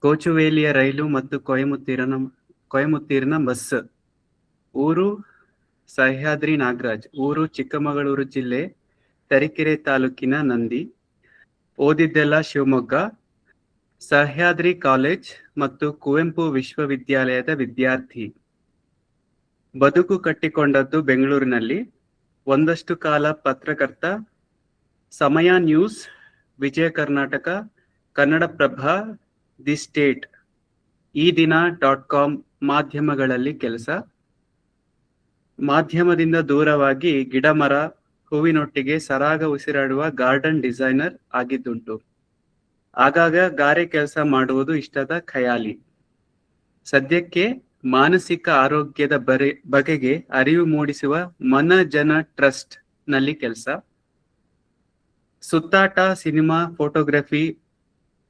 ಕೋಚುವೇಲಿಯ ರೈಲು ಮತ್ತು ಕೊಯಮತ್ತೂರಿನ ಬಸ್. ಊರು ಸಹ್ಯಾದ್ರಿ ನಾಗರಾಜ್. ಊರು ಚಿಕ್ಕಮಗಳೂರು ಜಿಲ್ಲೆ ತರೀಕೆರೆ ತಾಲೂಕಿನ ನಂದಿ. ಓದಿದ್ದೆಲ್ಲ ಶಿವಮೊಗ್ಗ, ಸಹ್ಯಾದ್ರಿ ಕಾಲೇಜ್ ಮತ್ತು ಕುವೆಂಪು ವಿಶ್ವವಿದ್ಯಾಲಯದ ವಿದ್ಯಾರ್ಥಿ. ಬದುಕು ಕಟ್ಟಿಕೊಂಡದ್ದು ಬೆಂಗಳೂರಿನಲ್ಲಿ. ಒಂದಷ್ಟು ಕಾಲ ಪತ್ರಕರ್ತ. Samaya news, Vijaya Karnataka, Kannadaprabha, the state, Ee Dina .com ಮಾಧ್ಯಮಗಳಲ್ಲಿ ಕೆಲಸ. ಮಾಧ್ಯಮದಿಂದ ದೂರವಾಗಿ ಗಿಡಮರ ಹೂವಿನೊಟ್ಟಿಗೆ ಸರಾಗ ಉಸಿರಾಡುವ ಗಾರ್ಡನ್ ಡಿಸೈನರ್ ಆಗಿದ್ದುಂಟು. ಆಗಾಗ ಗಾರೆ ಕೆಲಸ ಮಾಡುವುದು ಇಷ್ಟದ ಖಯಾಲಿ. ಸದ್ಯಕ್ಕೆ ಮಾನಸಿಕ ಆರೋಗ್ಯದ ಬಗೆಗೆ ಅರಿವು ಮೂಡಿಸುವ ಮನಜನ ಟ್ರಸ್ಟ್ ನಲ್ಲಿ ಕೆಲಸ. ಸುತ್ತಾಟ, ಸಿನಿಮಾ, ಫೋಟೋಗ್ರಫಿ,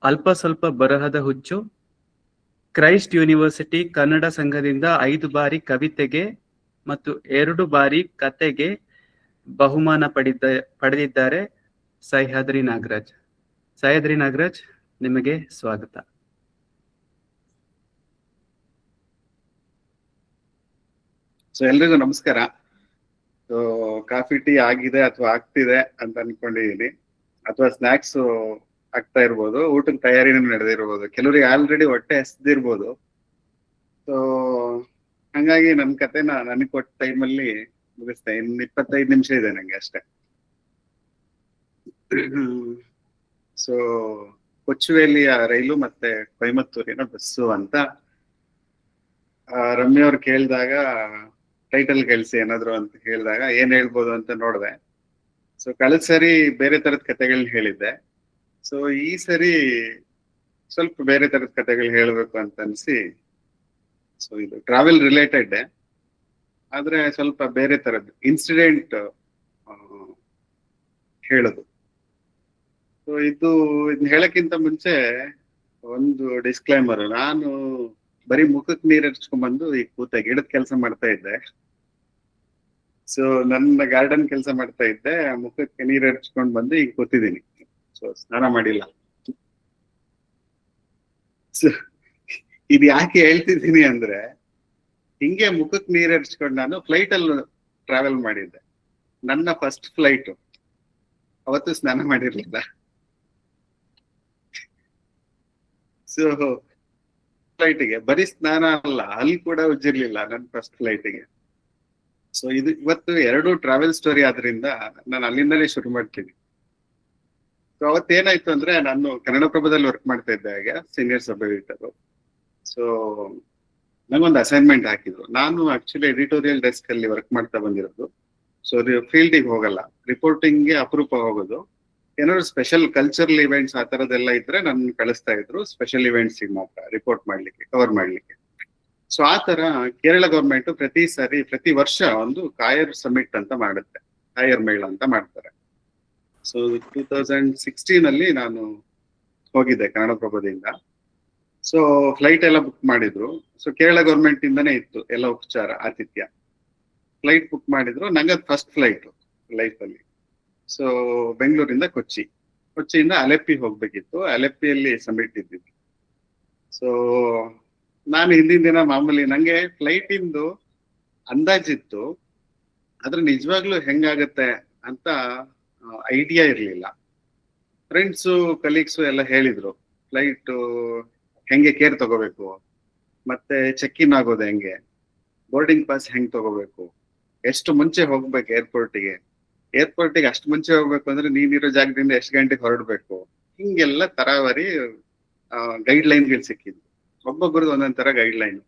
ಅಲ್ಪ ಸ್ವಲ್ಪ ಬರಹದ ಹುಚ್ಚು. ಕ್ರೈಸ್ಟ್ ಯೂನಿವರ್ಸಿಟಿ ಕನ್ನಡ ಸಂಘದಿಂದ 5 ಬಾರಿ ಕವಿತೆಗೆ ಮತ್ತು 2 ಬಾರಿ ಕತೆಗೆ ಬಹುಮಾನ ಪಡೆದಿದ್ದಾರೆ ಸಹ್ಯಾದ್ರಿ ನಾಗರಾಜ್. ಸಹ್ಯಾದ್ರಿ ನಾಗರಾಜ್, ನಿಮಗೆ ಸ್ವಾಗತ. ಸೊ ಎಲ್ರಿಗೂ ನಮಸ್ಕಾರ. ಸೊ ಕಾಫಿ ಟೀ ಆಗಿದೆ ಅಥವಾ ಆಗ್ತಿದೆ ಅಂತ ಅನ್ಕೊಂಡಿದೀನಿ, ಅಥವಾ ಸ್ನಾಕ್ಸ್ ಆಗ್ತಾ ಇರ್ಬೋದು, ಊಟದ ತಯಾರಿನೂ ನಡೆದಿರ್ಬೋದು, ಕೆಲವರಿಗೆ ಆಲ್ರೆಡಿ ಹೊಟ್ಟೆ ಹಸ್ದಿರ್ಬೋದು. ಸೊ ಹಂಗಾಗಿ ನನ್ನ ಕತೆನ ನನಗೆ ಕೊಟ್ಟ ಟೈಮಲ್ಲಿ ಮುಗಿಸ್ತಾ. ಇನ್ನು 25 ನಿಮಿಷ ಇದೆ ನಂಗೆ ಅಷ್ಟೇ. ಸೊ ಕೊಚ್ಚುವೇಲಿಯ ರೈಲು ಮತ್ತೆ ಕೊಯಮತ್ತೂರಿನ ಬಸ್ಸು ಅಂತ ರಮ್ಯ ಅವ್ರು ಕೇಳಿದಾಗ, ಟೈಟಲ್ ಕಳಿಸಿ ಏನಾದ್ರು ಅಂತ ಹೇಳಿದಾಗ ಏನ್ ಹೇಳ್ಬೋದು ಅಂತ ನೋಡ್ದೆ. ಸೊ ಕಳೆದ ಸರಿ ಬೇರೆ ತರದ ಕತೆಗಳನ್ನ ಹೇಳಿದ್ದೆ. ಸೊ ಈ ಸರಿ ಸ್ವಲ್ಪ ಬೇರೆ ತರದ ಕತೆಗಳು ಹೇಳ್ಬೇಕು ಅಂತ ಅನ್ಸಿ, ಸೊ ಇದು ಟ್ರಾವೆಲ್ ರಿಲೇಟೆಡ್ ಆದ್ರೆ ಸ್ವಲ್ಪ ಬೇರೆ ತರದ್ದು ಇನ್ಸಿಡೆಂಟ್ ಹೇಳೋದು. ಸೊ ಇದನ್ನ ಹೇಳಕ್ಕಿಂತ ಮುಂಚೆ ಒಂದು ಡಿಸ್ಕ್ಲೈಮರ್. ನಾನು ಬರೀ ಮುಖಕ್ಕೆ ನೀರ್ ಹಚ್ಕೊಂಡ್ಬಂದು ಈಗ ಕೂತ ಗಿಡದ ಕೆಲಸ ಮಾಡ್ತಾ ಇದ್ದೆ. ಸೊ ನನ್ನ ಗಾರ್ಡನ್ ಕೆಲಸ ಮಾಡ್ತಾ ಇದ್ದೆ, ಮುಖಕ್ಕೆ ನೀರ್ ಹಚ್ಕೊಂಡ್ ಬಂದು ಈಗ ಕೂತಿದ್ದೀನಿ. ಸೊ ಸ್ನಾನ ಮಾಡಿಲ್ಲ. ಸೊ ಇದು ಯಾಕೆ ಹೇಳ್ತಿದ್ದೀನಿ ಅಂದ್ರೆ, ಹಿಂಗೆ ಮುಖಕ್ಕೆ ನೀರ್ ಹಚ್ಕೊಂಡು ನಾನು ಫ್ಲೈಟ್ ಅಲ್ಲಿ ಟ್ರಾವೆಲ್ ಮಾಡಿದ್ದೆ. ನನ್ನ ಫಸ್ಟ್ ಫ್ಲೈಟ್. ಅವತ್ತು ಸ್ನಾನ ಮಾಡಿರ್ಲಿಲ್ಲ. ಸೊ ಫ್ಲೈಟ್ಗೆ ಬರೀ ಸ್ನಾನ ಅಲ್ಲ, ಅಲ್ಲಿ ಕೂಡ ಉಜ್ಜಿರ್ಲಿಲ್ಲ ನನ್ನ ಫಸ್ಟ್ ಫ್ಲೈಟ್ಗೆ. ಸೊ ಇವತ್ತು 2 ಟ್ರಾವೆಲ್ ಸ್ಟೋರಿ ಆದ್ರಿಂದ ನಾನು ಅಲ್ಲಿಂದಲೇ ಶುರು ಮಾಡ್ತೀನಿ. ಸೊ ಅವತ್ತೇನಾಯ್ತು ಅಂದ್ರೆ, ನಾನು ಕನ್ನಡಪ್ರಭದಲ್ಲಿ ವರ್ಕ್ ಮಾಡ್ತಾ ಇದ್ದೆ ಆಗ, ಸೀನಿಯರ್ ಸಬ್ ಎಡಿಟರ್. ಸೊ ನಂಗೊಂದು ಅಸೈನ್ಮೆಂಟ್ ಹಾಕಿದ್ರು. ನಾನು ಆಕ್ಚುಲಿ ಎಡಿಟೋರಿಯಲ್ ಡೆಸ್ಕ್ ಅಲ್ಲಿ ವರ್ಕ್ ಮಾಡ್ತಾ ಬಂದಿರೋದು. ಸೊ ಫೀಲ್ಡಿಗೆ ಹೋಗಲ್ಲ, ರಿಪೋರ್ಟಿಂಗ್ಗೆ ಅಪರೂಪ ಹೋಗೋದು. ಏನಾದ್ರು ಸ್ಪೆಷಲ್ ಕಲ್ಚರಲ್ ಇವೆಂಟ್ಸ್ ಆ ತರದೆಲ್ಲ ಇದ್ರೆ ನನ್ನ ಕಳಿಸ್ತಾ ಇದ್ರು, ಸ್ಪೆಷಲ್ ಇವೆಂಟ್ಸ್ ಮಾತ್ರ ರಿಪೋರ್ಟ್ ಮಾಡ್ಲಿಕ್ಕೆ, ಕವರ್ ಮಾಡ್ಲಿಕ್ಕೆ. ಸೊ ಆ ತರ ಕೇರಳ ಗೌರ್ಮೆಂಟ್ ಪ್ರತಿ ವರ್ಷ ಒಂದು ಕಾಯರ್ ಸಮಿಟ್ ಅಂತ ಮಾಡುತ್ತೆ, ಕಾಯರ್ ಮೇಳ ಅಂತ ಮಾಡ್ತಾರೆ. ಸೊ 2016 ಅಲ್ಲಿ ನಾನು ಹೋಗಿದ್ದೆ ಕನ್ನಡಪ್ರಭದಿಂದ. ಸೊ ಫ್ಲೈಟ್ ಎಲ್ಲ ಬುಕ್ ಮಾಡಿದ್ರು. ಸೊ ಕೇರಳ ಗೌರ್ಮೆಂಟ್ ಇಂದಾನೇ ಇತ್ತು ಎಲ್ಲ ಉಪಚಾರ, ಆತಿಥ್ಯ. ಫ್ಲೈಟ್ ಬುಕ್ ಮಾಡಿದ್ರು. ನಂಗದ್ ಫಸ್ಟ್ ಫ್ಲೈಟ್ ಲೈಫ್ ಅಲ್ಲಿ. ಸೊ ಬೆಂಗಳೂರಿಂದ ಕೊಚ್ಚಿಯಿಂದ ಅಲೆಪ್ಪಿ ಹೋಗ್ಬೇಕಿತ್ತು. ಅಲೆಪ್ಪಿಯಲ್ಲಿ ಸಮಿಟ್ ಇದ್ದಿದ್ದು. ಸೊ ನಾನು ಹಿಂದಿನ ದಿನ ಮಾಮೂಲಿ ನಂಗೆ ಫ್ಲೈಟ್ ಇಂದು ಅಂದಾಜಿತ್ತು, ಆದ್ರೆ ನಿಜವಾಗ್ಲೂ ಹೆಂಗಾಗತ್ತೆ ಅಂತ ಐಡಿಯಾ ಇರ್ಲಿಲ್ಲ. ಫ್ರೆಂಡ್ಸು, ಕಲೀಗ್ಸು ಎಲ್ಲ ಹೇಳಿದ್ರು ಫ್ಲೈಟ್ ಹೆಂಗೆ ಕೇರ್ ತಗೋಬೇಕು, ಮತ್ತೆ ಚೆಕ್ ಇನ್ ಆಗೋದು ಹೆಂಗೆ, ಬೋರ್ಡಿಂಗ್ ಪಾಸ್ ಹೆಂಗ್ ತಗೋಬೇಕು, ಎಷ್ಟು ಮುಂಚೆ ಹೋಗ್ಬೇಕು ಏರ್ಪೋರ್ಟಿಗೆ ಅಷ್ಟು ಮುಂಚೆ ಹೋಗ್ಬೇಕು ಅಂದ್ರೆ ನೀನಿರೋ ಜಾಗದಿಂದ ಎಷ್ಟು ಗಂಟೆಗೆ ಹೊರಡ್ಬೇಕು, ಹಿಂಗೆಲ್ಲ ತರಾವರಿ ಗೈಡ್ ಲೈನ್ಗಳು ಸಿಕ್ಕಿದ್ವು. ಒಬ್ಬೊಬ್ರದ್ದು ಒಂದೊಂದ್ ತರ ಗೈಡ್ ಲೈನ್.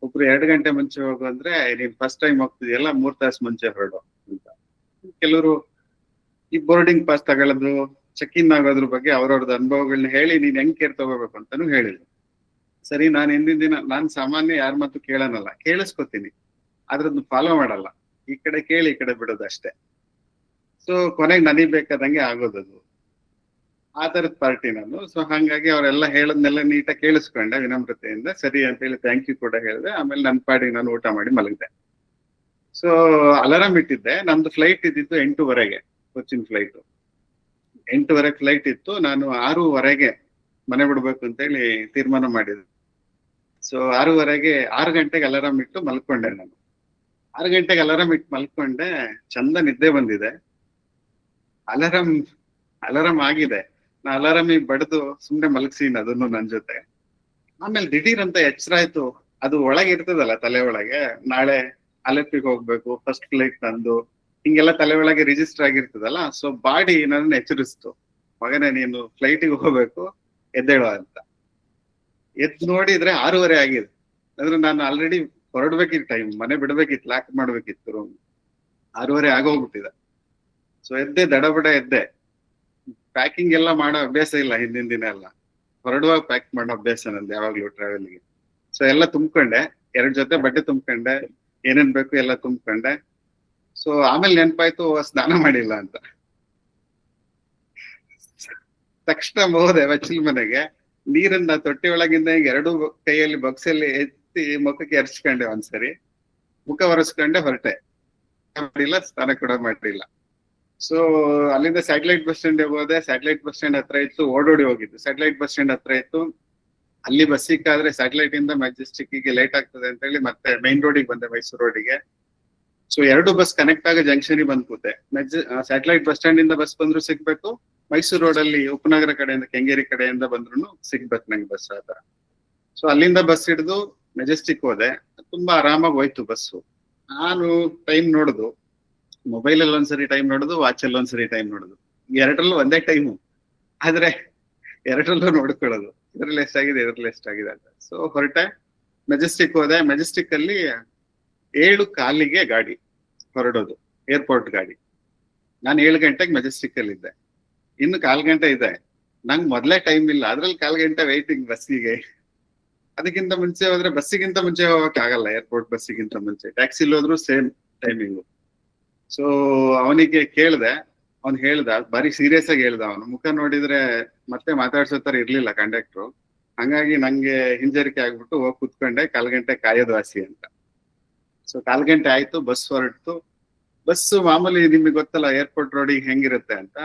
ಒಬ್ರು 2 ಗಂಟೆ ಮುಂಚೆ ಹೋಗು ಅಂದ್ರೆ, ನೀನ್ ಫಸ್ಟ್ ಟೈಮ್ ಹೋಗ್ತಿದ್ಯಲ್ಲ 3 ತಾಸು ಮುಂಚೆ ಹೊರಡು ಅಂತ. ಕೆಲವರು ಈ ಬೋರ್ಡಿಂಗ್ ಪಾಸ್ ತಗೊಳ್ಳೋದು, ಚೆಕ್ ಇನ್ ಆಗೋದ್ರ ಬಗ್ಗೆ ಅವ್ರವ್ರದ್ದು ಅನುಭವಗಳನ್ನ ಹೇಳಿ ನೀನ್ ಹೆಂಗ್ ಕೇರ್ ತಗೋಬೇಕು ಅಂತಾನು ಹೇಳಿದ್ರು. ಸರಿ, ನಾನು ಹಿಂದಿನ ದಿನ, ನಾನ್ ಸಾಮಾನ್ಯ ಯಾರ ಮಾತು ಕೇಳನಲ್ಲ, ಕೇಳಿಸ್ಕೊತೀನಿ, ಅದ್ರದ್ದು ಫಾಲೋ ಮಾಡಲ್ಲ. ಈ ಕಡೆ ಕೇಳಿ ಈ ಕಡೆ ಬಿಡೋದು ಅಷ್ಟೇ. ಸೊ ಕೊನೆಗೆ ನನಗ್ ಬೇಕಾದಂಗೆ ಆಗೋದದು. ಆ ತರದ ಪಾರ್ಟಿ ನಾನು. ಸೊ ಹಂಗಾಗಿ ಅವರೆಲ್ಲ ಹೇಳದ್ನೆಲ್ಲ ನೀಟಾಗಿ ಕೇಳಿಸ್ಕೊಂಡೆ ವಿನಮ್ರತೆಯಿಂದ. ಸರಿ ಅಂತ ಹೇಳಿ ಥ್ಯಾಂಕ್ ಯು ಕೂಡ ಹೇಳಿದೆ. ಆಮೇಲೆ ನನ್ನ ಪಾಡಿಗೆ ನಾನು ಊಟ ಮಾಡಿ ಮಲಗಿದೆ. ಸೊ ಅಲಾರಾಮ್ ಇಟ್ಟಿದ್ದೆ. ನಮ್ದು ಫ್ಲೈಟ್ ಇದ್ದಿದ್ದು 8:30, ಕೊಚ್ಚಿನ್ ಫ್ಲೈಟ್ 8:30 ಫ್ಲೈಟ್ ಇತ್ತು. ನಾನು 6:15 ಮನೆ ಬಿಡ್ಬೇಕು ಅಂತೇಳಿ ತೀರ್ಮಾನ ಮಾಡಿದ್ವಿ. ಸೊ 6 ಗಂಟೆಗೆ ಅಲಾರಾಮ್ ಇಟ್ಟು ಮಲ್ಕೊಂಡೆ ನಾನು. 6 ಗಂಟೆಗೆ ಅಲಾರಾಮ್ ಇಟ್ಟು ಮಲ್ಕೊಂಡೆ, ಚಂದ ನಿದ್ದೆ ಬಂದಿದೆ. ಅಲಾರಾಮ್ ಆಗಿದೆ, ನಾ ಅಲಾರಾಮಿಗೆ ಬಡ್ದು ಸುಮ್ನೆ ಮಲಗ್ಸೀನಿ ಅದನ್ನು ನನ್ ಜೊತೆ. ಆಮೇಲೆ ದಿಢೀರ್ ಅಂತ ಎಚ್ಚರ ಆಯ್ತು. ಅದು ಒಳಗೆ ಇರ್ತದಲ್ಲ ತಲೆ ಒಳಗೆ, ನಾಳೆ ಅಲೆಪ್ಪಿಗೆ ಹೋಗ್ಬೇಕು, ಫಸ್ಟ್ ಫ್ಲೈಟ್ ತಂದು ಹಿಂಗೆಲ್ಲ ತಲೆ ಒಳಗೆ ರಿಜಿಸ್ಟರ್ ಆಗಿರ್ತದಲ್ಲ. ಸೊ ಬಾಡಿ ನನ್ನ ಎಚ್ಚರಿಸ್ತು, ಮಗನೇ ನೀನು ಫ್ಲೈಟಿಗೆ ಹೋಗ್ಬೇಕು, ಎದ್ದೇಳುವ ಅಂತ. ಎದ್ದು ನೋಡಿದ್ರೆ 6:30 ಆಗಿದೆ. ಅಂದ್ರೆ ನಾನು ಆಲ್ರೆಡಿ ಹೊರಡ್ಬೇಕಿತ್ತು, ಟೈಮ್ ಮನೆ ಬಿಡ್ಬೇಕಿತ್ತು, ಲಾಕ್ ಮಾಡ್ಬೇಕಿತ್ತು ರೂಮ್. 6:30 ಆಗೋಗ್ಬಿಟ್ಟಿದೆ. ಸೊ ಎದ್ದೆ, ದಡಬಡ ಎದ್ದೆ. ಪ್ಯಾಕಿಂಗ್ ಎಲ್ಲ ಮಾಡೋ ಅಭ್ಯಾಸ ಇಲ್ಲ, ಹಿಂದಿನ ದಿನ ಎಲ್ಲ ಹೊರಡುವಾಗ ಪ್ಯಾಕ್ ಮಾಡೋ ಅಭ್ಯಾಸ ನಂದು ಯಾವಾಗ್ಲೂ ಟ್ರಾವೆಲ್ಗೆ. ಸೊ ಎಲ್ಲ ತುಂಬ್ಕೊಂಡೆ, 2 ಜೊತೆ ಬಟ್ಟೆ ತುಂಬ್ಕೊಂಡೆ, ಏನೇನ್ ಬೇಕು ಎಲ್ಲ ತುಂಬ್ಕೊಂಡೆ. ಸೊ ಆಮೇಲೆ ನೆನ್ಪಾಯ್ತು ಸ್ನಾನ ಮಾಡಿಲ್ಲ ಅಂತ. ತಕ್ಷಣ ಹೋದೆ ಬಚ್ಚಲ್ ಮನೆಗೆ, ನೀರನ್ನ ತೊಟ್ಟಿ ಒಳಗಿಂದ ಈಗ 2 ಕೈಯಲ್ಲಿ ಬೊಕ್ಸಲ್ಲಿ ಎತ್ತಿ ಮುಖಕ್ಕೆ ಎರಚ್ಕೊಂಡೆ, ಒಂದ್ಸರಿ ಮುಖ ಒರೆಸ್ಕೊಂಡೆ, ಹೊರಟೆ. ಮಾಡಿಲ್ಲ, ಸ್ನಾನ ಕೂಡ ಮಾಡಿಲ್ಲ. ಸೊ ಅಲ್ಲಿಂದ ಸ್ಯಾಟಲೈಟ್ ಬಸ್ ಸ್ಟ್ಯಾಂಡ್ ಹೋದೆ. ಸ್ಯಾಟಲೈಟ್ ಬಸ್ ಸ್ಟ್ಯಾಂಡ್ ಹತ್ರ ಇತ್ತು, ಓಡೋಡಿ ಹೋಗಿದ್ದು. ಸ್ಯಾಟಲೈಟ್ ಬಸ್ ಸ್ಟ್ಯಾಂಡ್ ಹತ್ರ ಇತ್ತು, ಅಲ್ಲಿ ಬಸ್ ಸಿಕ್ಕಾದ್ರೆ ಸ್ಯಾಟಲೈಟ್ ಇಂದ ಮೆಜೆಸ್ಟಿಕ್ ಗೆ ಲೇಟ್ ಆಗ್ತದೆ ಅಂತ ಹೇಳಿ ಮತ್ತೆ ಮೈನ್ ರೋಡಿಗೆ ಬಂದೆ, ಮೈಸೂರು ರೋಡಿಗೆ. ಸೊ 2 ಬಸ್ ಕನೆಕ್ಟ್ ಆಗ ಜಂಕ್ಷನ್ ಬಂದ್ ಕೂತೆ. ಸ್ಯಾಟಲೈಟ್ ಬಸ್ ಸ್ಟ್ಯಾಂಡ್ ಇಂದ ಬಸ್ ಬಂದ್ರು ಸಿಗ್ಬೇಕು, ಮೈಸೂರು ರೋಡ್ ಅಲ್ಲಿ ಉಪನಗರ ಕಡೆಯಿಂದ, ಕೆಂಗೇರಿ ಕಡೆಯಿಂದ ಬಂದ್ರು ಸಿಗ್ಬೇಕು ನಂಗೆ ಬಸ್, ಆತರ. ಸೊ ಅಲ್ಲಿಂದ ಬಸ್ ಹಿಡಿದು ಮೆಜೆಸ್ಟಿಕ್ ಹೋದೆ. ತುಂಬಾ ಆರಾಮಾಗಿ ಹೋಯ್ತು ಬಸ್ಸು. ನಾನು ಟೈಮ್ ನೋಡುದು, ಮೊಬೈಲ್ ಅಲ್ಲಿ ಒಂದ್ಸರಿ ಟೈಮ್ ನೋಡುದು, ವಾಚ್ ಅಲ್ಲಿ ಒಂದ್ಸರಿ ಟೈಮ್ ನೋಡುದು. 2ರಲ್ಲೂ ಒಂದೇ ಟೈಮು, ಆದ್ರೆ 2ರಲ್ಲೂ ನೋಡ್ಕೊಳ್ಳೋದು, ಇದ್ರಲ್ಲಿ ಎಷ್ಟಾಗಿದೆ, ಇದ್ರಲ್ಲಿ ಎಷ್ಟಾಗಿದೆ ಅಂತ. ಸೊ ಹೊರಟೆ, ಮೆಜೆಸ್ಟಿಕ್ ಹೋದೆ. ಮೆಜೆಸ್ಟಿಕ್ ಅಲ್ಲಿ 7:15 ಗಾಡಿ ಹೊರಡೋದು, ಏರ್ಪೋರ್ಟ್ ಗಾಡಿ. ನಾನು 7 ಗಂಟೆಗೆ ಮೆಜೆಸ್ಟಿಕ್ ಅಲ್ಲಿ ಇದ್ದೆ. ಇನ್ನು 1/4 ಗಂಟೆ ಇದೆ. ನಂಗೆ ಮೊದ್ಲೇ ಟೈಮ್ ಇಲ್ಲ, ಅದ್ರಲ್ಲಿ 1/4 ಗಂಟೆ ವೈಟಿಂಗ್ ಬಸ್ಸಿಗೆ. ಅದಕ್ಕಿಂತ ಮುಂಚೆ ಹೋದ್ರೆ, ಬಸ್ಸಿಗಿಂತ ಮುಂಚೆ ಹೋಗಕ್ ಆಗಲ್ಲ, ಏರ್ಪೋರ್ಟ್ ಬಸ್ಸಿಗಿಂತ ಮುಂಚೆ. ಟ್ಯಾಕ್ಸಿಲಿ ಹೋದ್ರು ಸೇಮ್ ಟೈಮಿಂಗು. ಸೊ ಅವನಿಗೆ ಕೇಳ್ದೆ, ಅವ್ನ್ ಹೇಳ್ದ, ಬಾರಿ ಸೀರಿಯಸ್ ಆಗಿ ಹೇಳ್ದ. ಅವನು ಮುಖ ನೋಡಿದ್ರೆ ಮತ್ತೆ ಮಾತಾಡ್ಸೋ ತರ ಇರ್ಲಿಲ್ಲ ಕಂಡಕ್ಟ್ರು. ಹಂಗಾಗಿ ನಂಗೆ ಹಿಂಜರಿಕೆ ಆಗ್ಬಿಟ್ಟು ಹೋಗಿ ಕುತ್ಕೊಂಡೆ, 1/4 ಗಂಟೆ ಕಾಯೋದು ವಾಸಿ ಅಂತ. ಸೊ 1/4 ಗಂಟೆ ಆಯ್ತು, ಬಸ್ ಹೊರಡ್ತು. ಬಸ್ಸು ಮಾಮೂಲಿ ನಿಮ್ಗೆ ಗೊತ್ತಲ್ಲ ಏರ್ಪೋರ್ಟ್ ರೋಡಿಗೆ ಹೆಂಗಿರುತ್ತೆ ಅಂತ,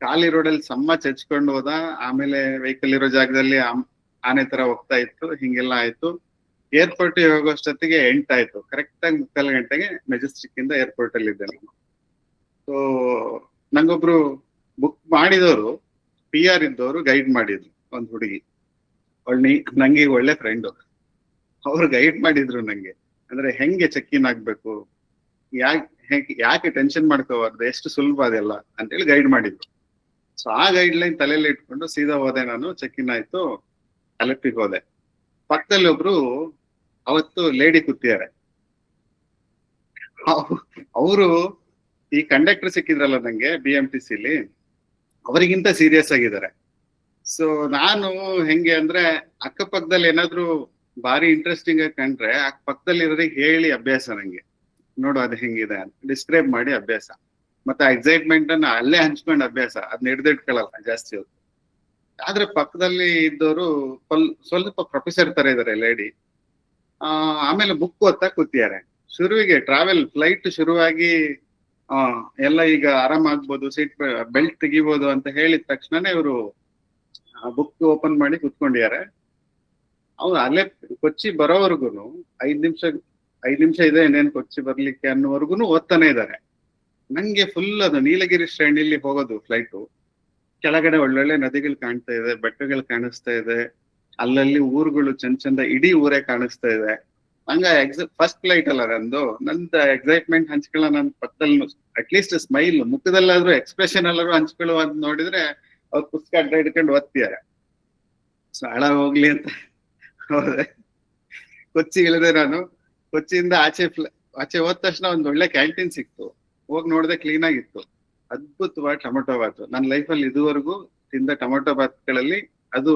ಖಾಲಿ ರೋಡಲ್ಲಿ ಸಮ್ಮ ಚಚ್ಕೊಂಡು ಹೋದ. ಆಮೇಲೆ ವೆಹಿಕಲ್ ಇರೋ ಜಾಗದಲ್ಲಿ ಆನೆ ತರ ಹೋಗ್ತಾ ಇತ್ತು, ಹಿಂಗೆಲ್ಲ ಆಯ್ತು. ಏರ್ಪೋರ್ಟ್ ಹೋಗೋಷ್ಟೊತ್ತಿಗೆ 8 ಆಯ್ತು. ಕರೆಕ್ಟ್ ಆಗಿ 3:15 ಗಂಟೆಗೆ ಮೆಜೆಸ್ಟಿಕ್ ಇಂದ ಏರ್ಪೋರ್ಟ್ ಅಲ್ಲಿ ಇದ್ದೆ ನಾನು. ಸೊ ನಂಗೊಬ್ರು ಬುಕ್ ಮಾಡಿದವರು, PR ಇದ್ದವರು ಗೈಡ್ ಮಾಡಿದ್ರು, ಒಂದ್ ಹುಡುಗಿ, ನಂಗೆ ಒಳ್ಳೆ ಫ್ರೆಂಡು. ಅವ್ರು ಗೈಡ್ ಮಾಡಿದ್ರು ನಂಗೆ, ಅಂದ್ರೆ ಹೆಂಗೆ ಚೆಕ್ ಇನ್ ಆಗ್ಬೇಕು, ಯಾಕೆ ಟೆನ್ಷನ್ ಮಾಡ್ಕೋಬಾರ್ದು, ಎಷ್ಟು ಸುಲಭ ಅದೆಲ್ಲ ಅಂತೇಳಿ ಗೈಡ್ ಮಾಡಿದ್ರು. ಸೊ ಆ ಗೈಡ್ ಲೈನ್ ತಲೆಯಲ್ಲಿ ಇಟ್ಕೊಂಡು ಸೀದಾ ಹೋದೆ ನಾನು. ಚೆಕ್ ಇನ್ ಆಯ್ತು, ಅಲೆಪ್ಪಿಗೆ ಹೋದೆ. ಪಕ್ಕದಲ್ಲಿ ಒಬ್ರು ಅವತ್ತು ಲೇಡಿ ಕೂತಿದ್ದಾರೆ. ಅವರು ಈ ಕಂಡಕ್ಟರ್ ಸಿಕ್ಕಿದ್ರಲ್ಲ ನಂಗೆ BMTCಲಿ, ಅವರಿಗಿಂತ ಸೀರಿಯಸ್ ಆಗಿದ್ದಾರೆ. ಸೊ ನಾನು ಹೆಂಗೆ ಅಂದ್ರೆ, ಅಕ್ಕಪಕ್ಕದಲ್ಲಿ ಏನಾದ್ರು ಬಾರಿ ಇಂಟ್ರೆಸ್ಟಿಂಗ್ ಆಗಿ ಕಂಡ್ರೆ ಪಕ್ಕದಲ್ಲಿ ಇರೋರಿಗೆ ಹೇಳಿ ಅಭ್ಯಾಸ ನಂಗೆ. ನೋಡು ಅದು ಹೆಂಗಿದೆ ಅಂತ ಡಿಸ್ಕ್ರೈಬ್ ಮಾಡಿ ಅಭ್ಯಾಸ. ಮತ್ತೆ ಎಕ್ಸೈಟ್ಮೆಂಟ್ ಅನ್ನ ಅಲ್ಲೇ ಹಂಚ್ಕೊಂಡ್ ಅಭ್ಯಾಸ, ಅದನ್ನ ಹಿಡ್ದಿಟ್ಕೊಳ್ಳಲ್ಲ ಜಾಸ್ತಿ ಹೊತ್ತು. ಆದ್ರೆ ಪಕ್ಕದಲ್ಲಿ ಇದ್ದವರು ಸ್ವಲ್ಪ ಪ್ರೊಫೆಸರ್ ತರ ಇದಾರೆ ಲೇಡಿ. ಆಮೇಲೆ ಬುಕ್ ಓದ್ತಾ ಕೂತಿದ್ದಾರೆ. ಶುರುವಿಗೆ ಫ್ಲೈಟ್ ಶುರುವಾಗಿ ಎಲ್ಲ ಈಗ ಆರಾಮಾಗ್ಬೋದು, ಸೀಟ್ ಬೆಲ್ಟ್ ತೆಗಿಬೋದು ಅಂತ ಹೇಳಿದ ತಕ್ಷಣನೇ ಇವರು ಬುಕ್ ಓಪನ್ ಮಾಡಿ ಕುತ್ಕೊಂಡಿದ್ದಾರೆ. ಅವ್ರು ಅಲ್ಲೇ ಕೊಚ್ಚಿ ಬರೋವರ್ಗು 5 ನಿಮಿಷ ಇದೆ ಇನ್ನೇನ್ ಕೊಚ್ಚಿ ಬರ್ಲಿಕ್ಕೆ ಅನ್ನೋವರ್ಗುನು ಓದ್ತಾನೆ ಇದ್ದಾರೆ. ನಂಗೆ ಫುಲ್ ಅದು ನೀಲಗಿರಿ ಶ್ರೇಣಿಲಿ ಹೋಗೋದು ಫ್ಲೈಟು. ಕೆಳಗಡೆ ಒಳ್ಳೊಳ್ಳೆ ನದಿಗಳು ಕಾಣ್ತಾ ಇದೆ, ಬೆಟ್ಟಗಳು ಕಾಣಿಸ್ತಾ ಇದೆ, ಅಲ್ಲಲ್ಲಿ ಊರುಗಳು ಚಂದ ಇಡೀ ಊರೇ ಕಾಣಿಸ್ತಾ ಇದೆ. ಹಂಗ ಫಸ್ಟ್ ಫ್ಲೈಟ್ ಅಲ್ಲ ನಂದು ಎಕ್ಸೈಟ್ಮೆಂಟ್ ಹಂಚ್ಕೊಳ್ಳೋ ನನ್ ಪಕ್ಕದಲ್ಲಿ ಅಟ್ಲೀಸ್ಟ್ ಸ್ಮೈಲ್ ಮುಖದಲ್ಲಾದ್ರೂ ಎಕ್ಸ್ಪ್ರೆಷನ್ ಎಲ್ಲರೂ ಹಂಚ್ಕೊಳ್ಳುವ ಅಂತ ನೋಡಿದ್ರೆ ಅವ್ರು ಪುಸ್ತಕ ಅಡ್ಡ ಹಿಡ್ಕೊಂಡು ಓದ್ತಿದ್ದಾರೆ. ಸೊ ಹಳ ಹೋಗ್ಲಿ ಅಂತ ಹೋದೆ. ಕೊಚ್ಚಿ ಇಳಿದೆ ನಾನು. ಕೊಚ್ಚಿಯಿಂದ ಆಚೆ ಹೋದ ತಕ್ಷಣ ಒಂದ್ ಒಳ್ಳೆ ಕ್ಯಾಂಟೀನ್ ಸಿಕ್ತು. ಹೋಗಿ ನೋಡಿದೆ, ಕ್ಲೀನ್ ಆಗಿತ್ತು. ಅದ್ಭುತವಾದ ಟೊಮೊಟೊ ಬಾತ್, ನನ್ನ ಲೈಫಲ್ಲಿ ಇದುವರೆಗೂ ತಿಂದ ಟೊಮೊಟೊ ಬಾತ್ಗಳಲ್ಲಿ ಅದು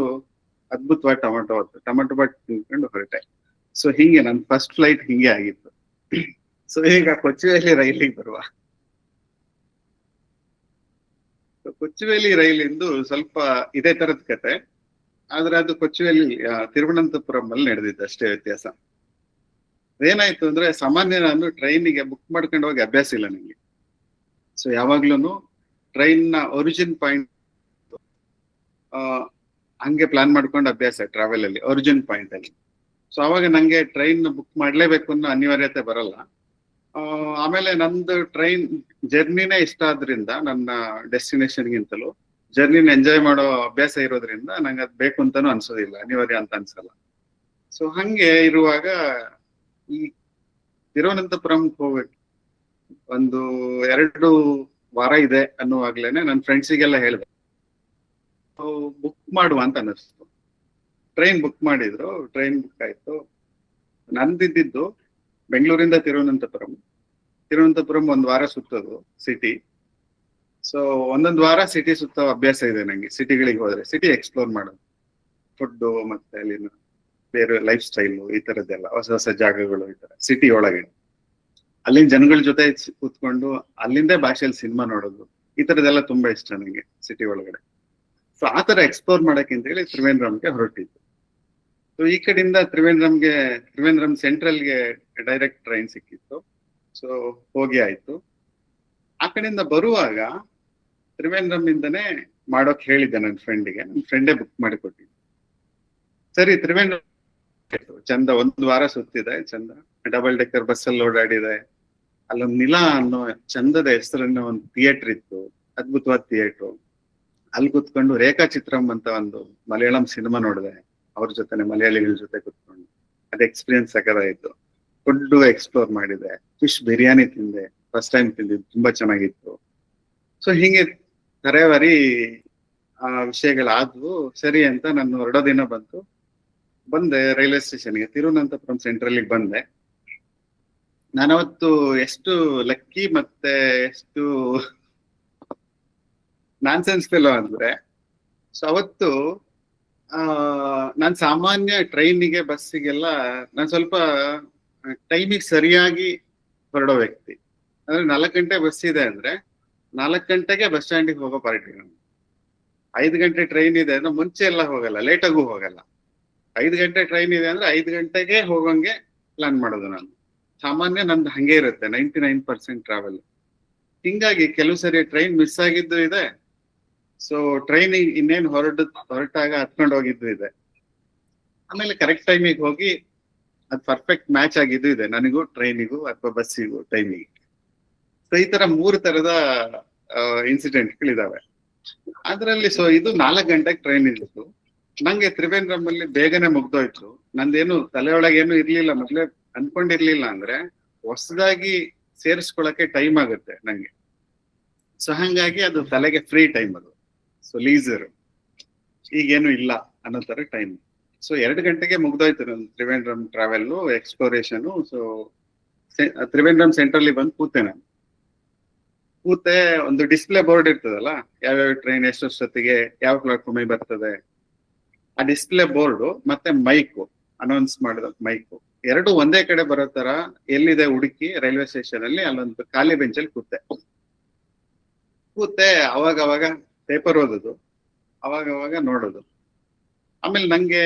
ಅದ್ಭುತವಾದ ಟೊಮೊಟೊ ಬಾತ್ ತಿನ್ಕೊಂಡು ಹೊರಟೆ. ಸೊ ಹಿಂಗೆ ನನ್ ಫಸ್ಟ್ ಫ್ಲೈಟ್ ಹಿಂಗೆ ಆಗಿತ್ತು. ಸೊ ಈಗ ಕೊಚ್ಚುವೇಲಿ ರೈಲಿಗೆ ಬರುವ. ಕೊಚ್ಚುವೇಲಿ ರೈಲಿಂದು ಸ್ವಲ್ಪ ಇದೇ ತರದ ಕತೆ, ಆದ್ರೆ ಅದು ಕೊಚ್ಚುವೇಲಿ ತಿರುವನಂತಪುರಂ ಅಲ್ಲಿ ನಡೆದಿದ್ದು ಅಷ್ಟೇ ವ್ಯತ್ಯಾಸ. ಏನಾಯ್ತು ಅಂದ್ರೆ, ಸಾಮಾನ್ಯ ನಾನು ಟ್ರೈನಿಗೆ ಬುಕ್ ಮಾಡ್ಕೊಂಡು ಹೋಗಿ ಅಭ್ಯಾಸ ಇಲ್ಲ ನಂಗೆ. ಸೊ ಯಾವಾಗ್ಲೂ ಟ್ರೈನ್ ನ ಒರಿಜಿನ್ ಪಾಯಿಂಟ್ ಹಂಗೆ ಪ್ಲಾನ್ ಮಾಡ್ಕೊಂಡು ಅಭ್ಯಾಸ ಟ್ರಾವೆಲ್ ಅಲ್ಲಿ ಒರಿಜಿನ್ ಪಾಯಿಂಟ್ ಅಲ್ಲಿ. ಸೊ ಅವಾಗ ನಂಗೆ ಟ್ರೈನ್ ಬುಕ್ ಮಾಡ್ಲೇಬೇಕು ಅನ್ನೋ ಅನಿವಾರ್ಯತೆ ಬರಲ್ಲ. ಆಮೇಲೆ ನಂದು ಟ್ರೈನ್ ಜರ್ನಿನೇ ಇಷ್ಟ ಆದ್ರಿಂದ ನನ್ನ ಡೆಸ್ಟಿನೇಷನ್ಗಿಂತಲೂ ಜರ್ನಿನ ಎಂಜಾಯ್ ಮಾಡೋ ಅಭ್ಯಾಸ ಇರೋದ್ರಿಂದ ನಂಗೆ ಅದ್ ಬೇಕು ಅಂತಾನು ಅನ್ಸೋದಿಲ್ಲ, ಅನಿವಾರ್ಯ ಅಂತ ಅನ್ಸಲ್ಲ. ಸೊ ಹಂಗೆ ಇರುವಾಗ ಈ ತಿರುವನಂತಪುರಂ ಹೋಗ್ಬೇಕು ಒಂದು 2 ವಾರ ಇದೆ ಅನ್ನುವಾಗ್ಲೇನೆ ನನ್ನ ಫ್ರೆಂಡ್ಸಿಗೆಲ್ಲ ಹೇಳಿದೆ ಬುಕ್ ಮಾಡುವ ಅಂತ ಅನ್ನಿಸ್ತು. ಟ್ರೈನ್ ಬುಕ್ ಮಾಡಿದ್ರು, ಟ್ರೈನ್ ಬುಕ್ ಆಯ್ತು. ನಂದಿದ್ದು ಬೆಂಗಳೂರಿಂದ ತಿರುವನಂತಪುರಂ. ತಿರುವನಂತಪುರಂ 1 ವಾರ ಸುತ್ತೋದು ಸಿಟಿ. ಸೊ 1 ವಾರ ಸಿಟಿ ಸುತ್ತೋ ಅಭ್ಯಾಸ ಇದೆ ನಂಗೆ. ಸಿಟಿಗಳಿಗೆ ಹೋದ್ರೆ ಸಿಟಿ ಎಕ್ಸ್ಪ್ಲೋರ್ ಮಾಡೋದು, ಫುಡ್ ಮತ್ತೆ ಅಲ್ಲಿನ ಬೇರೆ ಲೈಫ್ ಸ್ಟೈಲು ಈ ತರದ್ದೆಲ್ಲ, ಹೊಸ ಹೊಸ ಜಾಗಗಳು, ಈ ತರ ಸಿಟಿ ಒಳಗಡೆ ಅಲ್ಲಿನ ಜನಗಳ ಜೊತೆ ಕೂತ್ಕೊಂಡು ಅಲ್ಲಿಂದೇ ಭಾಷೆಯಲ್ಲಿ ಸಿನಿಮಾ ನೋಡೋದು, ಈ ತರದೆಲ್ಲ ತುಂಬಾ ಇಷ್ಟ ನಂಗೆ ಸಿಟಿ ಒಳಗಡೆ. ಸೊ ಆ ತರ ಎಕ್ಸ್ಪ್ಲೋರ್ ಮಾಡಕ್ಕೆ ಅಂತ ಹೇಳಿ ತ್ರಿವೇಂದ್ರಂಗೆ ಹೊರಟಿದ್ದು. ಸೊ ಈ ಕಡೆಯಿಂದ ತ್ರಿವೇಂದ್ರಂ ಸೆಂಟ್ರಲ್ಗೆ ಡೈರೆಕ್ಟ್ ಟ್ರೈನ್ ಸಿಕ್ಕಿತ್ತು. ಸೊ ಹೋಗಿ ಆಯ್ತು. ಆ ಕಡೆಯಿಂದ ಬರುವಾಗ ತ್ರಿವೇಂದ್ರಂ ಇಂದನೇ ಮಾಡೋಕ್ ಹೇಳಿದ್ದೆ ನನ್ನ ಫ್ರೆಂಡಿಗೆ. ನನ್ನ ಫ್ರೆಂಡೇ ಬುಕ್ ಮಾಡಿ ಕೊಟ್ಟಿದ್ದೆ. ಸರಿ, ತ್ರಿವೇಂದ್ರಂ ಚಂದ 1 ವಾರ ಸುತ್ತಿದೆ, ಚಂದ ಡಬಲ್ ಡೆಕ್ಕರ್ ಬಸ್ಸಲ್ಲಿ ಓಡಾಡಿದೆ. ಅಲ್ಲೊಂದು ನಿಲಾ ಅನ್ನೋ ಚಂದದ ಹೆಸರನ್ನ ಒಂದು ಥಿಯೇಟರ್ ಇತ್ತು, ಅದ್ಭುತವಾದ ಥಿಯೇಟರ್. ಅಲ್ಲಿ ಕುತ್ಕೊಂಡು ರೇಖಾಚಿತ್ರಂ ಅಂತ ಒಂದು ಮಲಯಾಳಂ ಸಿನಿಮಾ ನೋಡಿದೆ ಅವ್ರ ಜೊತೆ, ಮಲಯಾಳಿಗಳ ಜೊತೆ ಕುತ್ಕೊಂಡು. ಅದ್ ಎಕ್ಸ್ಪೀರಿಯನ್ಸ್ ಸಕತ್ತಾಯ್ತು. ಫುಡ್ ಎಕ್ಸ್ಪ್ಲೋರ್ ಮಾಡಿದೆ, ಫಿಶ್ ಬಿರಿಯಾನಿ ತಿಂದೆ, ಫಸ್ಟ್ ಟೈಮ್ ತಿಂದಿದ್ದು, ತುಂಬಾ ಚೆನ್ನಾಗಿತ್ತು. ಸೊ ಹಿಂಗೆ ತರೇವರಿ ವಿಷಯಗಳಾದ್ವು. ಸರಿ ಅಂತ ನಾನು ಹೊರಡೋ ದಿನ ಬಂದೆ ರೈಲ್ವೆ ಸ್ಟೇಷನ್ಗೆ, ತಿರುವನಂತಪುರಂ ಸೆಂಟ್ರಲ್ ಬಂದೆ. ನಾನವತ್ತು ಎಷ್ಟು ಲಕ್ಕಿ ಮತ್ತೆ ಎಷ್ಟು ನಾನ್ಸೆನ್ಸ್ ಫೆಲೋ ಅಂದ್ರೆ, ಸೊ ಅವತ್ತು ನಾನ್ ಸಾಮಾನ್ಯ ಟ್ರೈನಿಗೆ ಬಸ್ಸಿಗೆಲ್ಲ ನಾನ್ ಸ್ವಲ್ಪ ಟೈಮಿಗೆ ಸರಿಯಾಗಿ ಹೊರಡೋ ವ್ಯಕ್ತಿ. ಅಂದ್ರೆ 4 ಗಂಟೆ ಬಸ್ ಇದೆ ಅಂದ್ರೆ 4 ಗಂಟೆಗೆ ಬಸ್ ಸ್ಟ್ಯಾಂಡಿಗೆ ಹೋಗೋ ಪಾರ್ಟಿ ನಾನು. 5 ಗಂಟೆ ಟ್ರೈನ್ ಇದೆ ಅಂದ್ರೆ ಮುಂಚೆ ಎಲ್ಲ ಹೋಗಲ್ಲ, ಲೇಟಾಗೂ ಹೋಗಲ್ಲ. 5 ಗಂಟೆ ಟ್ರೈನ್ ಇದೆ ಅಂದ್ರೆ 5 ಗಂಟೆಗೆ ಹೋಗಂಗೆ ಪ್ಲಾನ್ ಮಾಡೋದು ನಾನು. ಸಾಮಾನ್ಯ ನಂದು ಹಂಗೆ ಇರುತ್ತೆ, 99% ಟ್ರಾವೆಲ್. ಹಿಂಗಾಗಿ ಕೆಲವು ಸರಿ ಟ್ರೈನ್ ಮಿಸ್ ಆಗಿದ್ದು ಇದೆ. ಸೊ ಟ್ರೈನ್ ಇನ್ನೇನು ಹೊರಟಾಗ ಹತ್ಕೊಂಡು ಹೋಗಿದ್ದು ಇದೆ. ಆಮೇಲೆ ಕರೆಕ್ಟ್ ಟೈಮಿಗೆ ಹೋಗಿ ಅದು ಪರ್ಫೆಕ್ಟ್ ಮ್ಯಾಚ್ ಆಗಿದ್ದು ಇದೆ, ನನಗೂ ಟ್ರೈನಿಗೂ ಅಥವಾ ಬಸ್ಸಿಗೂ ಟೈಮಿಗೆ. ಸೊ ಈ ತರ 3 ತರದ ಇನ್ಸಿಡೆಂಟ್ಗಳಿದಾವೆ ಅದ್ರಲ್ಲಿ. ಸೊ ಇದು 4 ಗಂಟೆಗೆ ಟ್ರೈನ್ ಇತ್ತು. ನಂಗೆ ತ್ರಿವೇಂದ್ರಂ ಅಲ್ಲಿ ಬೇಗನೆ ಮುಗ್ದೋಯ್ತು. ನಂದೇನು ತಲೆಯೊಳಗೇನು ಇರ್ಲಿಲ್ಲ, ಮೊದ್ಲೇ ಅನ್ಕೊಂಡಿರ್ಲಿಲ್ಲ. ಅಂದ್ರೆ ಹೊಸದಾಗಿ ಸೇರಿಸ್ಕೊಳಕ್ಕೆ ಟೈಮ್ ಆಗುತ್ತೆ ನಂಗೆ. ಸೊ ಹಂಗಾಗಿ ಅದು ತಲೆಗೆ ಫ್ರೀ ಟೈಮ್ ಅದು. ಸೊ ಲೀಸರ್ ಈಗೇನು ಇಲ್ಲ ಅನ್ನೋ ತರ ಟೈಮ್. ಸೊ 2 ಗಂಟೆಗೆ ಮುಗ್ದೋಯ್ತು ನನ್ನ Trivandrum travel exploration. So Trivandrum ಸೆಂಟ್ರಲ್ಲಿ ಬಂದು ಕೂತೆ ನಾನು. ಒಂದು ಡಿಸ್ಪ್ಲೇ ಬೋರ್ಡ್ ಇರ್ತದಲ್ಲ, ಯಾವ್ಯಾವ ಟ್ರೈನ್ ಎಷ್ಟೊತ್ತಿಗೆ ಯಾವ ಪ್ಲಾಟ್ಫಾರ್ಮ್ ಬರ್ತದೆ, ಆ ಡಿಸ್ಪ್ಲೇ ಬೋರ್ಡ್ ಮತ್ತೆ ಮೈಕು, ಅನೌನ್ಸ್ ಮಾಡಿದ ಮೈಕು 2 ಒಂದೇ ಕಡೆ ಬರೋ ತರ ಎಲ್ಲಿದೆ ಹುಡುಕಿ ರೈಲ್ವೆ ಸ್ಟೇಷನ್ ಅಲ್ಲಿ ಅಲ್ಲೊಂದು ಖಾಲಿ ಬೆಂಚಲ್ಲಿ ಕೂತೆ ಅವಾಗ ಪೇಪರ್ ಓದೋದು, ಅವಾಗ ನೋಡೋದು. ಆಮೇಲೆ ನಂಗೆ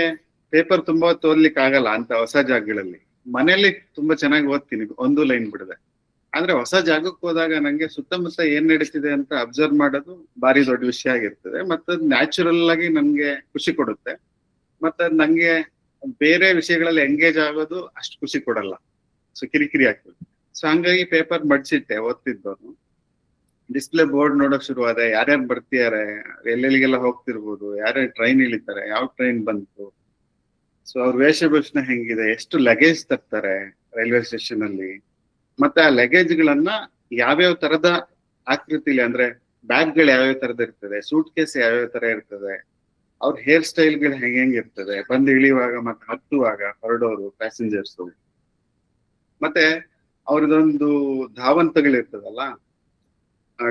ಪೇಪರ್ ತುಂಬಾ ಓದ್ಲಿಕ್ಕೆ ಆಗಲ್ಲ ಅಂತ ಹೊಸ ಜಾಗಗಳಲ್ಲಿ. ಮನೇಲಿ ತುಂಬಾ ಚೆನ್ನಾಗಿ ಓದ್ತೀನಿ, 1 ಲೈನ್ ಬಿಡದೆ. ಆದ್ರೆ ಹೊಸ ಜಾಗಕ್ಕೆ ಹೋದಾಗ ನಂಗೆ ಸುತ್ತಮುತ್ತ ಏನ್ ನಡೀತಿದೆ ಅಂತ ಅಬ್ಸರ್ವ್ ಮಾಡೋದು ಭಾರಿ ದೊಡ್ಡ ವಿಷಯ ಆಗಿರ್ತದೆ. ಮತ್ತೆ ನ್ಯಾಚುರಲ್ ಆಗಿ ನನ್ಗೆ ಖುಷಿ ಕೊಡುತ್ತೆ. ಮತ್ತೆ ನಂಗೆ ಬೇರೆ ವಿಷಯಗಳಲ್ಲಿ ಎಂಗೇಜ್ ಆಗೋದು ಅಷ್ಟು ಖುಷಿ ಕೊಡಲ್ಲ. ಸೊ ಕಿರಿಕಿರಿ ಆಗ್ತದೆ. ಸೊ ಹಂಗಾಗಿ ಪೇಪರ್ ಮಡ್ಸಿಟ್ಟೆ, ಓದ್ತಿದ್ದವನು. ಡಿಸ್ಪ್ಲೇ ಬೋರ್ಡ್ ನೋಡಕ್ ಶುರುವಾದೆ, ಯಾರ್ಯಾರು ಬರ್ತಿದ್ದಾರೆ, ಎಲ್ಲೆಲ್ಲಿಗೆಲ್ಲ ಹೋಗ್ತಿರ್ಬೋದು, ಯಾರ್ಯಾರು ಟ್ರೈನ್ ಇಳಿತಾರೆ, ಯಾವ ಟ್ರೈನ್ ಬಂತು, ಸೊ ಅವ್ರ ವೇಷಭೂಷಣ ಹೆಂಗಿದೆ, ಎಷ್ಟು ಲಗೇಜ್ ತರ್ತಾರೆ ರೈಲ್ವೆ ಸ್ಟೇಷನ್ ಅಲ್ಲಿ, ಮತ್ತೆ ಆ ಲಗೇಜ್ ಗಳನ್ನ ಯಾವ್ಯಾವ ತರದ ಆಕೃತಿಲಿ, ಅಂದ್ರೆ ಬ್ಯಾಗ್ ಗಳು ಯಾವ್ಯಾವ ತರದ ಇರ್ತದೆ, ಸೂಟ್ ಕೇಸ್ ಯಾವ್ಯಾವ ತರ ಇರ್ತದೆ, ಅವ್ರ ಹೇರ್ ಸ್ಟೈಲ್ ಗಳು ಹೆಂಗಿರ್ತದೆ, ಬಂದು ಇಳಿಯುವಾಗ ಮತ್ತೆ ಹತ್ತುವಾಗ ಹೊರಡೋರು ಪ್ಯಾಸೆಂಜರ್ಸ್, ಮತ್ತೆ ಅವ್ರದೊಂದು ಧಾವಂತಗಳಿರ್ತದಲ್ಲ,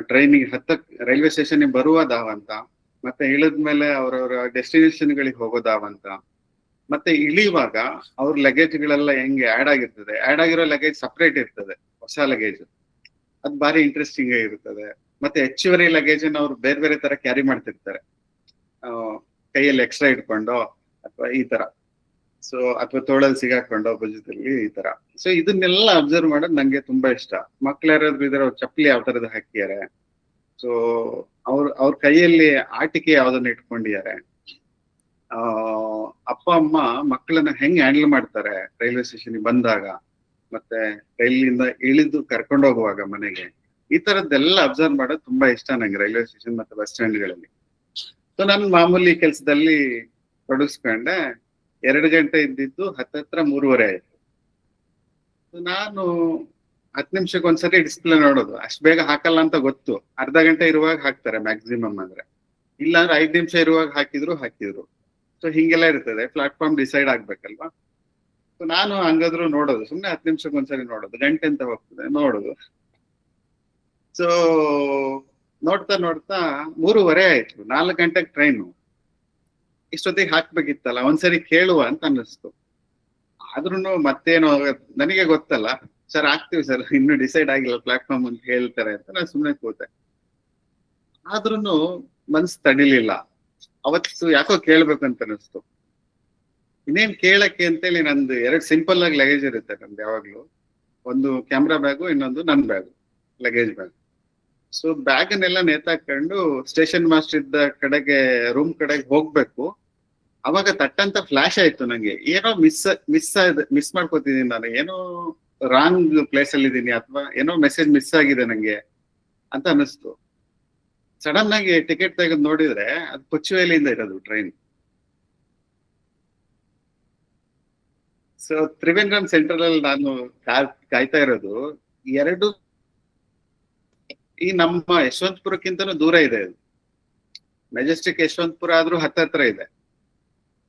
ಟ್ರೈನಿಗೆ ಹತ್ತಕ್ ರೈಲ್ವೆ ಸ್ಟೇಷನ್ ಬರುವ ಧಾವಂತ, ಮತ್ತೆ ಇಳಿದ್ಮೇಲೆ ಅವ್ರವ್ರ ಡೆಸ್ಟಿನೇಷನ್ ಗಳಿಗೆ ಹೋಗೋ ಧಾವಂತ, ಮತ್ತೆ ಇಳಿಯುವಾಗ ಅವ್ರ ಲಗೇಜ್ ಗಳೆಲ್ಲ ಹೆಂಗೆ ಆಡ್ ಆಗಿರ್ತದೆ, ಆಡ್ ಆಗಿರೋ ಲಗೇಜ್ ಸಪ್ರೇಟ್ ಇರ್ತದೆ, ಹೊಸ ಲಗೇಜ್, ಅದ್ ಬಾರಿ ಇಂಟ್ರೆಸ್ಟಿಂಗ್ ಆಗಿರ್ತದೆ. ಮತ್ತೆ ಹೆಚ್ಚುವರಿ ಲಗೇಜ್ ಅನ್ನ ಅವ್ರು ಬೇರೆ ಬೇರೆ ತರ ಕ್ಯಾರಿ ಮಾಡ್ತಿರ್ತಾರೆ, ಕೈಯಲ್ಲಿ ಎಕ್ಸ್ಟ್ರಾ ಇಟ್ಕೊಂಡು ಅಥವಾ ಈ ತರ, ಸೊ ಅಥವಾ ತೋಳಲ್ಲಿ ಸಿಗಾಕೊಂಡು ಭುಜದಲ್ಲಿ ಈ ತರ. ಸೊ ಇದನ್ನೆಲ್ಲ ಅಬ್ಸರ್ವ್ ಮಾಡೋದು ನಂಗೆ ತುಂಬಾ ಇಷ್ಟ. ಮಕ್ಳು ಯಾರಾದ್ರೂ ಇದ್ರೆ ಅವ್ರ ಚಪ್ಪಲಿ ಯಾವ ತರದ ಹಾಕಿದ್ದಾರೆ, ಸೊ ಅವ್ರ ಕೈಯಲ್ಲಿ ಆಟಿಕೆ ಯಾವ್ದನ್ನ ಇಟ್ಕೊಂಡಿದ್ದಾರೆ, ಆ ಅಪ್ಪ ಅಮ್ಮ ಮಕ್ಕಳನ್ನ ಹೆಂಗ್ ಹ್ಯಾಂಡಲ್ ಮಾಡ್ತಾರೆ ರೈಲ್ವೆ ಸ್ಟೇಷನ್ ಬಂದಾಗ, ಮತ್ತೆ ರೈಲಿಂದ ಇಳಿದು ಕರ್ಕೊಂಡು ಹೋಗುವಾಗ ಮನೆಗೆ, ಈ ತರದ್ದೆಲ್ಲ ಅಬ್ಸರ್ವ್ ಮಾಡೋದು ತುಂಬಾ ಇಷ್ಟ ನಂಗೆ ರೈಲ್ವೆ ಸ್ಟೇಷನ್ ಮತ್ತೆ ಬಸ್ ಸ್ಟ್ಯಾಂಡ್ಗಳಲ್ಲಿ. ಸೊ ನಾನು ಮಾಮೂಲಿ ಕೆಲಸದಲ್ಲಿ ತೊಡಗಿಸ್ಕೊಂಡೆ. 2 ಗಂಟೆ ಇದ್ದಿದ್ದು ಹತ್ತತ್ರ 3:30 ಆಯ್ತು. ನಾನು 10 ನಿಮಿಷಕ್ಕೆ ಒಂದ್ಸರಿ ಡಿಸ್ಪ್ಲೇ ನೋಡೋದು. ಅಷ್ಟ್ ಬೇಗ ಹಾಕಲ್ಲ ಅಂತ ಗೊತ್ತು. ಅರ್ಧ ಗಂಟೆ ಇರುವಾಗ ಹಾಕ್ತಾರೆ ಮ್ಯಾಕ್ಸಿಮಮ್ ಅಂದ್ರೆ, ಇಲ್ಲಾಂದ್ರೆ 5 ನಿಮಿಷ ಇರುವಾಗ ಹಾಕಿದ್ರು. ಸೊ ಹಿಂಗೆಲ್ಲ ಇರ್ತದೆ, ಪ್ಲಾಟ್ಫಾರ್ಮ್ ಡಿಸೈಡ್ ಆಗ್ಬೇಕಲ್ವಾ. ಸೊ ನಾನು ಹಂಗಾದ್ರು ನೋಡೋದು, ಸುಮ್ನೆ 10 ನಿಮಿಷಕ್ಕೆ ಒಂದ್ಸರಿ ನೋಡೋದು, ಗಂಟೆ ಅಂತ ಹೋಗ್ತದೆ ನೋಡೋದು. ಸೊ ನೋಡ್ತಾ 3:30 ಆಯ್ತು. 4 ಗಂಟೆಗೆ ಟ್ರೈನು. ಇಷ್ಟೊತ್ತಿಗೆ ಹಾಕ್ಬೇಕಿತ್ತಲ್ಲ, ಒಂದ್ಸರಿ ಕೇಳುವ ಅಂತ ಅನ್ನಿಸ್ತು. ಆದ್ರೂನು ಮತ್ತೇನು ನನಗೆ ಗೊತ್ತಲ್ಲ, ಸರ್ ಆಗ್ತೀವಿ ಸರ್, ಇನ್ನು ಡಿಸೈಡ್ ಆಗಿಲ್ಲ ಪ್ಲಾಟ್ಫಾರ್ಮ್ ಅಂತ ಹೇಳ್ತಾರೆ ಅಂತ ನಾನು ಸುಮ್ಮನೆ ಕೂತೆ. ಆದ್ರೂನು ಮನ್ಸು ತಡಿಲಿಲ್ಲ. ಅವತ್ತು ಯಾಕೋ ಕೇಳ್ಬೇಕು ಅಂತ ಅನಿಸ್ತು. ಇನ್ನೇನ್ ಕೇಳಕ್ಕೆ ಅಂತೇಳಿ ನಂದು 2 ಸಿಂಪಲ್ ಆಗಿ ಲಗೇಜ್ ಇರುತ್ತೆ ನಮ್ದು ಯಾವಾಗ್ಲೂ. ಒಂದು ಕ್ಯಾಮ್ರಾ ಬ್ಯಾಗು, ಇನ್ನೊಂದು ನನ್ ಬ್ಯಾಗು, ಲಗೇಜ್ ಬ್ಯಾಗ್. ಸೊ ಬ್ಯಾಗನ್ನೆಲ್ಲ ನೇತಾಕೊಂಡು ಸ್ಟೇಷನ್ ಮಾಸ್ಟರ್ ಇದ್ದ ಕಡೆಗೆ, ರೂಮ್ ಕಡೆಗೆ ಹೋಗ್ಬೇಕು. ಅವಾಗ ತಟ್ಟಂತ ಫ್ಲಾಶ್ ಆಯ್ತು ನಂಗೆ, ಏನೋ ಮಿಸ್ ಮಾಡ್ಕೋತಿದೀನಿ ನಾನು, ಏನೋ ರಾಂಗ್ ಪ್ಲೇಸ್ ಅಲ್ಲಿ ಇದೀನಿ, ಅಥವಾ ಏನೋ ಮೆಸೇಜ್ ಮಿಸ್ ಆಗಿದೆ ನಂಗೆ ಅಂತ ಅನಿಸ್ತು. ಸಡನ್ ಆಗಿ ಟಿಕೆಟ್ ತೆಗೆದು ನೋಡಿದ್ರೆ ಅದು ಕೊಚ್ಚುವೇಲಿಯಿಂದ ಇರೋದು ಟ್ರೈನ್. ಸೊ ತ್ರಿವೇಂದ್ರಂ ಸೆಂಟ್ರಲ್ ಅಲ್ಲಿ ನಾನು ಕಾಯ್ತಾ ಇರೋದು. 2 ಈ ನಮ್ಮ ಯಶವಂತಪುರಕ್ಕಿಂತನೂ ದೂರ ಇದೆ ಅದು. ಮೆಜೆಸ್ಟಿಕ್ ಯಶವಂತಪುರ ಆದ್ರೂ ಹತ್ರ ಇದೆ.